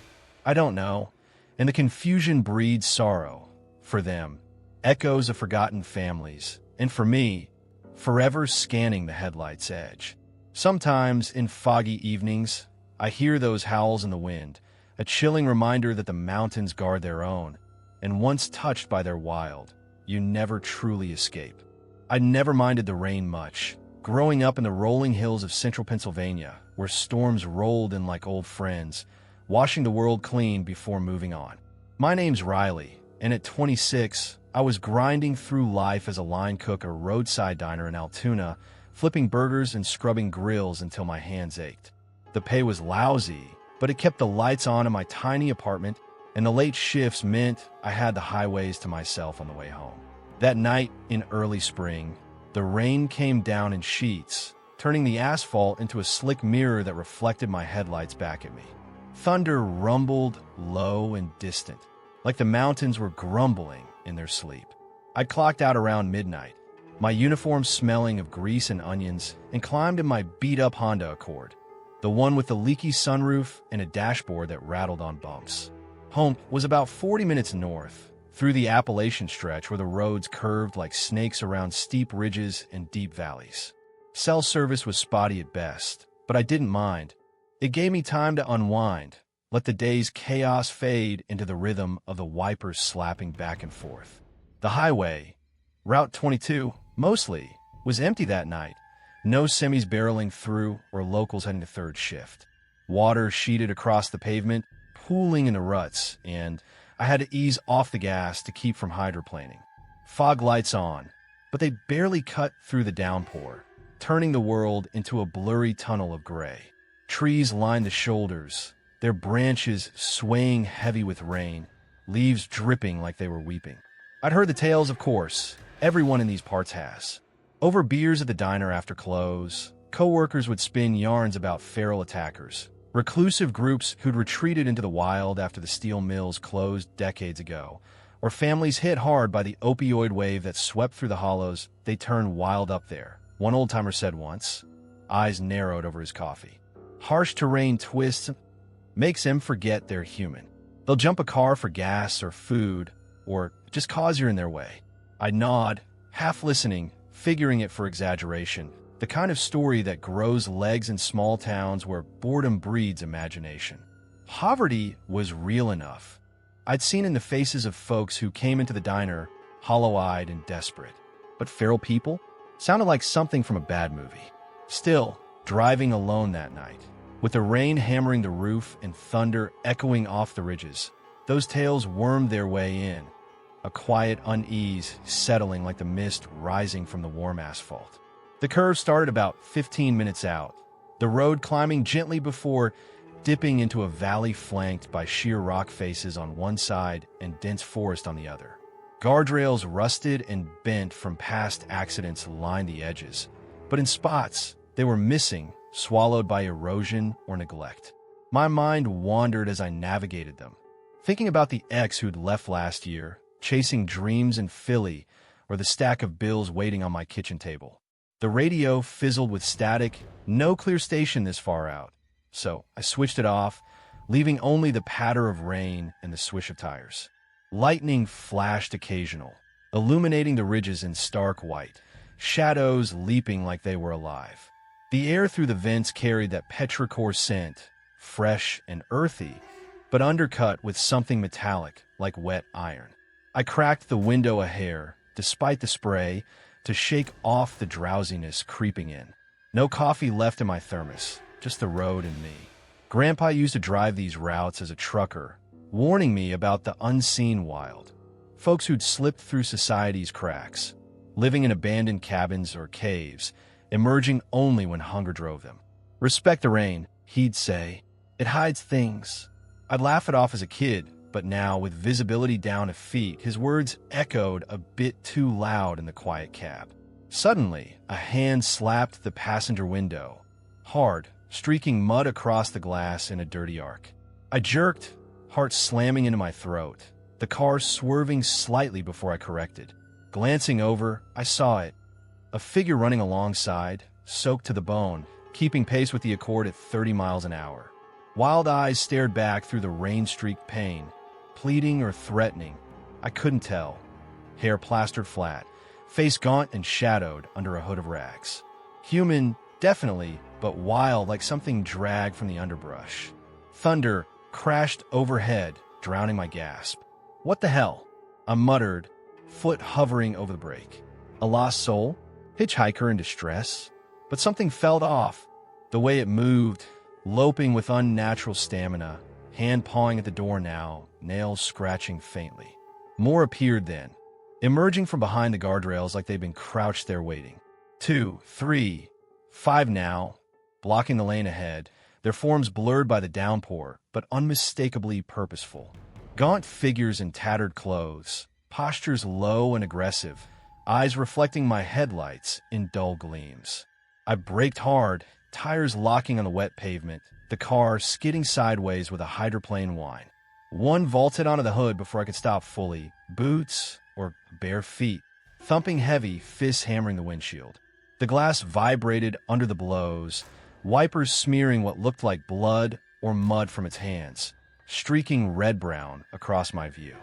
I don't know, and the confusion breeds sorrow. For them, echoes of forgotten families, and for me, forever scanning the headlights' edge. Sometimes, in foggy evenings, I hear those howls in the wind, a chilling reminder that the mountains guard their own, and once touched by their wild, you never truly escape. I never minded the rain much, growing up in the rolling hills of central Pennsylvania, where storms rolled in like old friends, washing the world clean before moving on. My name's Riley, and at 26, I was grinding through life as a line cook at a roadside diner in Altoona, flipping burgers and scrubbing grills until my hands ached. The pay was lousy, but it kept the lights on in my tiny apartment, and the late shifts meant I had the highways to myself on the way home. That night in early spring, the rain came down in sheets, turning the asphalt into a slick mirror that reflected my headlights back at me. Thunder rumbled low and distant, like the mountains were grumbling in their sleep. I clocked out around midnight, my uniform smelling of grease and onions, and climbed in my beat-up Honda Accord, the one with the leaky sunroof and a dashboard that rattled on bumps. Home was about 40 minutes north, through the Appalachian stretch where the roads curved like snakes around steep ridges and deep valleys. Cell service was spotty at best, but I didn't mind. It gave me time to unwind, let the day's chaos fade into the rhythm of the wipers slapping back and forth. The highway, Route 22, mostly, was empty that night. No semis barreling through or locals heading to third shift. Water sheeted across the pavement, pooling into ruts, and I had to ease off the gas to keep from hydroplaning. Fog lights on, but they barely cut through the downpour, turning the world into a blurry tunnel of gray. Trees lined the shoulders, their branches swaying heavy with rain, leaves dripping like they were weeping. I'd heard the tales, of course. Everyone in these parts has. Over beers at the diner after close, co-workers would spin yarns about feral attackers, reclusive groups who'd retreated into the wild after the steel mills closed decades ago, or families hit hard by the opioid wave that swept through the hollows. They turned wild up there, one old-timer said once, eyes narrowed over his coffee. Harsh terrain twists makes them forget they're human. They'll jump a car for gas or food, or just cause you're in their way. I nod, half listening, figuring it for exaggeration, the kind of story that grows legs in small towns where boredom breeds imagination. Poverty was real enough. I'd seen in the faces of folks who came into the diner, hollow-eyed and desperate. But feral people? Sounded like something from a bad movie. Still, driving alone that night, with the rain hammering the roof and thunder echoing off the ridges, those tales wormed their way in, a quiet unease settling like the mist rising from the warm asphalt. The curve started about 15 minutes out, the road climbing gently before dipping into a valley flanked by sheer rock faces on one side and dense forest on the other. Guardrails rusted and bent from past accidents lined the edges, but in spots they were missing, swallowed by erosion or neglect. My mind wandered as I navigated them, thinking about the ex who'd left last year, chasing dreams in Philly, or the stack of bills waiting on my kitchen table. The radio fizzled with static, no clear station this far out, so I switched it off, leaving only the patter of rain and the swish of tires. Lightning flashed occasional, illuminating the ridges in stark white, shadows leaping like they were alive. The air through the vents carried that petrichor scent, fresh and earthy, but undercut with something metallic like wet iron. I cracked the window a hair, despite the spray, to shake off the drowsiness creeping in. No coffee left in my thermos, just the road and me. Grandpa used to drive these routes as a trucker, warning me about the unseen wild. Folks who'd slipped through society's cracks, living in abandoned cabins or caves, emerging only when hunger drove them. Respect the rain, he'd say. It hides things. I'd laugh it off as a kid, but now, with visibility down to feet, his words echoed a bit too loud in the quiet cab. Suddenly, a hand slapped the passenger window, hard, streaking mud across the glass in a dirty arc. I jerked, heart slamming into my throat, the car swerving slightly before I corrected. Glancing over, I saw it. A figure running alongside, soaked to the bone, keeping pace with the Accord at 30 miles an hour. Wild eyes stared back through the rain-streaked pane, pleading or threatening. I couldn't tell. Hair plastered flat, face gaunt and shadowed under a hood of rags. Human, definitely, but wild like something dragged from the underbrush. Thunder crashed overhead, drowning my gasp. What the hell? I muttered, foot hovering over the brake. A lost soul? Hitchhiker in distress? But something felt off. The way it moved, loping with unnatural stamina, hand pawing at the door now, nails scratching faintly. More appeared then, emerging from behind the guardrails like they'd been crouched there waiting. 2, 3, 5 now, blocking the lane ahead, their forms blurred by the downpour, but unmistakably purposeful. Gaunt figures in tattered clothes, postures low and aggressive, eyes reflecting my headlights in dull gleams. I braked hard, tires locking on the wet pavement, the car skidding sideways with a hydroplane whine. One vaulted onto the hood before I could stop fully, boots or bare feet, thumping heavy, fists hammering the windshield. The glass vibrated under the blows, wipers smearing what looked like blood or mud from its hands, streaking red-brown across my view.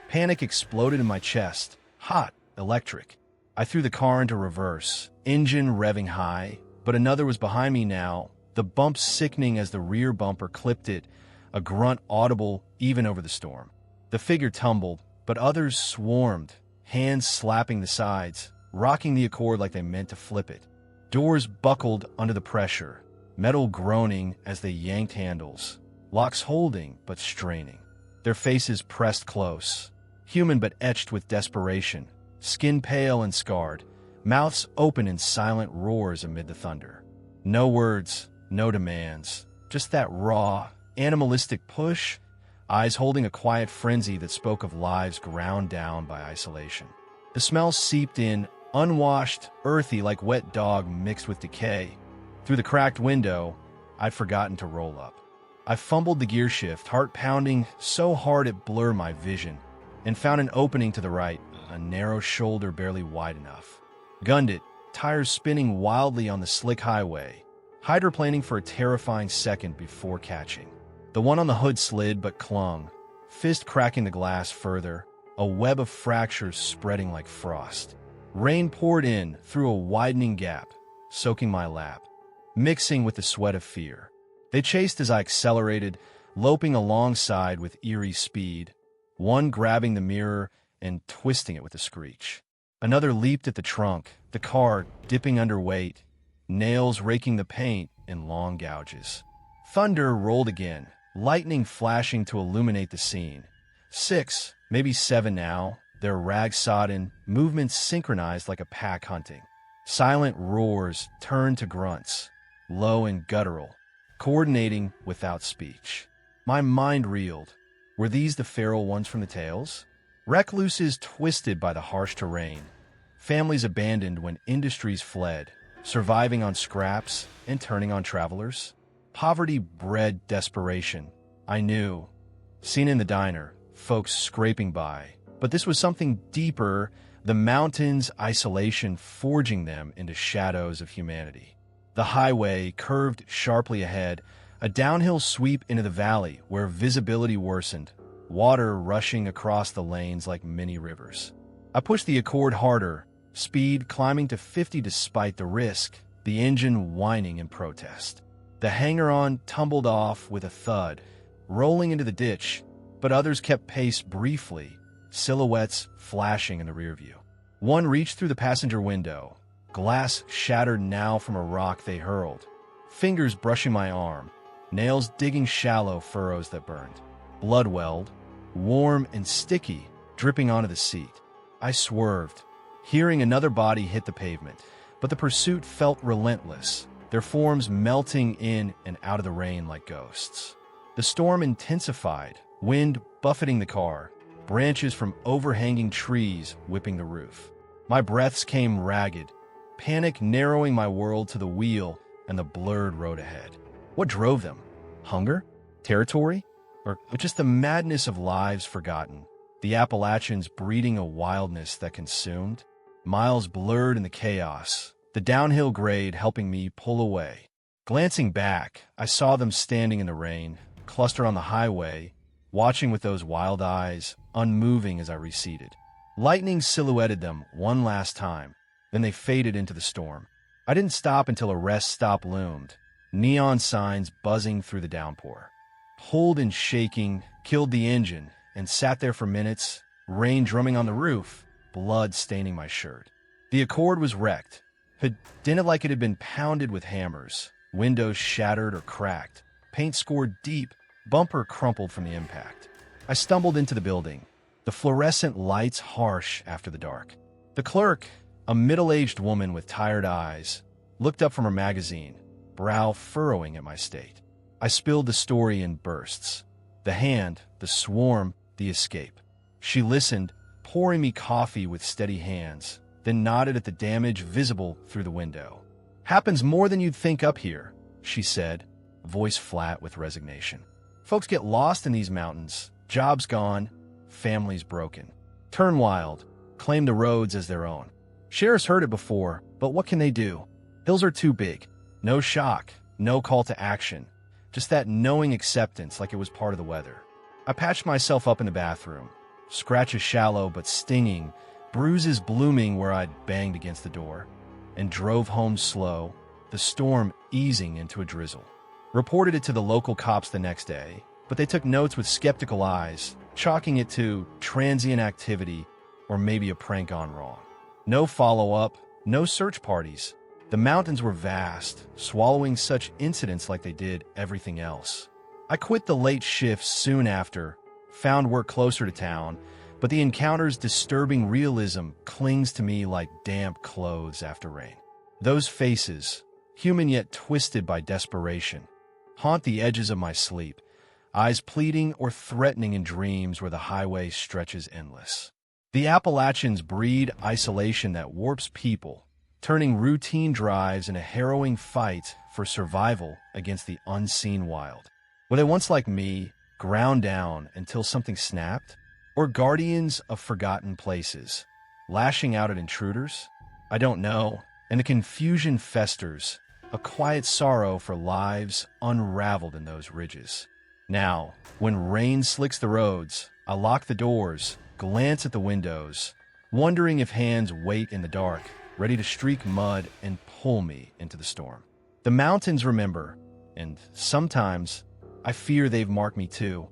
Panic exploded in my chest, hot, electric. I threw the car into reverse, engine revving high, but another was behind me now, the bump sickening as the rear bumper clipped it, a grunt audible even over the storm. The figure tumbled, but others swarmed, hands slapping the sides, rocking the Accord like they meant to flip it. Doors buckled under the pressure, metal groaning as they yanked handles, locks holding but straining. Their faces pressed close, human but etched with desperation, skin pale and scarred, mouths open in silent roars amid the thunder. No words, no demands, just that raw, animalistic push, eyes holding a quiet frenzy that spoke of lives ground down by isolation. The smell seeped in, unwashed, earthy like wet dog mixed with decay. Through the cracked window, I'd forgotten to roll up. I fumbled the gear shift, heart pounding so hard it blurred my vision, and found an opening to the right, a narrow shoulder barely wide enough. Gunned it, tires spinning wildly on the slick highway, hydroplaning for a terrifying second before catching. The one on the hood slid but clung, fist cracking the glass further, a web of fractures spreading like frost. Rain poured in through a widening gap, soaking my lap, mixing with the sweat of fear. They chased as I accelerated, loping alongside with eerie speed, one grabbing the mirror and twisting it with a screech. Another leaped at the trunk, the car dipping under weight, nails raking the paint in long gouges. Thunder rolled again, lightning flashing to illuminate the scene. 6, maybe 7 now, their rag-sodden, movements synchronized like a pack hunting. Silent roars turned to grunts, low and guttural, coordinating without speech. My mind reeled. Were these the feral ones from the tales? Recluses twisted by the harsh terrain, families abandoned when industries fled, surviving on scraps and turning on travelers. Poverty bred desperation. I knew. Seen in the diner, folks scraping by. But this was something deeper, the mountains' isolation forging them into shadows of humanity. The highway curved sharply ahead, a downhill sweep into the valley where visibility worsened, water rushing across the lanes like mini rivers. I pushed the Accord harder, speed climbing to 50 despite the risk, the engine whining in protest. The hanger-on tumbled off with a thud, rolling into the ditch, but others kept pace briefly, silhouettes flashing in the rearview. One reached through the passenger window, glass shattered now from a rock they hurled, fingers brushing my arm, nails digging shallow furrows that burned. Blood welled, warm and sticky, dripping onto the seat. I swerved, hearing another body hit the pavement, but the pursuit felt relentless, their forms melting in and out of the rain like ghosts. The storm intensified, wind buffeting the car, branches from overhanging trees whipping the roof. My breaths came ragged, panic narrowing my world to the wheel and the blurred road ahead. What drove them? Hunger? Territory? Or just the madness of lives forgotten? The Appalachians breeding a wildness that consumed? Miles blurred in the chaos, the downhill grade helping me pull away. Glancing back, I saw them standing in the rain, clustered on the highway, watching with those wild eyes, unmoving as I receded. Lightning silhouetted them one last time, then they faded into the storm. I didn't stop until a rest stop loomed, neon signs buzzing through the downpour. Pulled and shaking, killed the engine, and sat there for minutes, rain drumming on the roof, blood staining my shirt. The Accord was wrecked. It dinted like it had been pounded with hammers, windows shattered or cracked, paint scored deep, bumper crumpled from the impact. I stumbled into the building, the fluorescent lights harsh after the dark. The clerk, a middle-aged woman with tired eyes, looked up from her magazine, brow furrowing at my state. I spilled the story in bursts. The hand, the swarm, the escape. She listened, pouring me coffee with steady hands, then nodded at the damage visible through the window. "Happens more than you'd think up here," she said, voice flat with resignation. "Folks get lost in these mountains, jobs gone, families broken. Turn wild, claim the roads as their own. Sheriff's heard it before, but what can they do? Hills are too big. No shock, no call to action. Just that knowing acceptance like it was part of the weather." I patched myself up in the bathroom, scratches shallow but stinging, bruises blooming where I'd banged against the door, and drove home slow, the storm easing into a drizzle. Reported it to the local cops the next day, but they took notes with skeptical eyes, chalking it to transient activity or maybe a prank gone wrong. No follow-up, no search parties. The mountains were vast, swallowing such incidents like they did everything else. I quit the late shifts soon after, found work closer to town, but the encounter's disturbing realism clings to me like damp clothes after rain. Those faces, human yet twisted by desperation, haunt the edges of my sleep, eyes pleading or threatening in dreams where the highway stretches endless. The Appalachians breed isolation that warps people, turning routine drives into a harrowing fight for survival against the unseen wild. Were they once like me, ground down until something snapped? Or guardians of forgotten places, lashing out at intruders? I don't know, and the confusion festers, a quiet sorrow for lives unraveled in those ridges. Now, when rain slicks the roads, I lock the doors, glance at the windows, wondering if hands wait in the dark, ready to streak mud and pull me into the storm. The mountains remember, and sometimes I fear they've marked me too.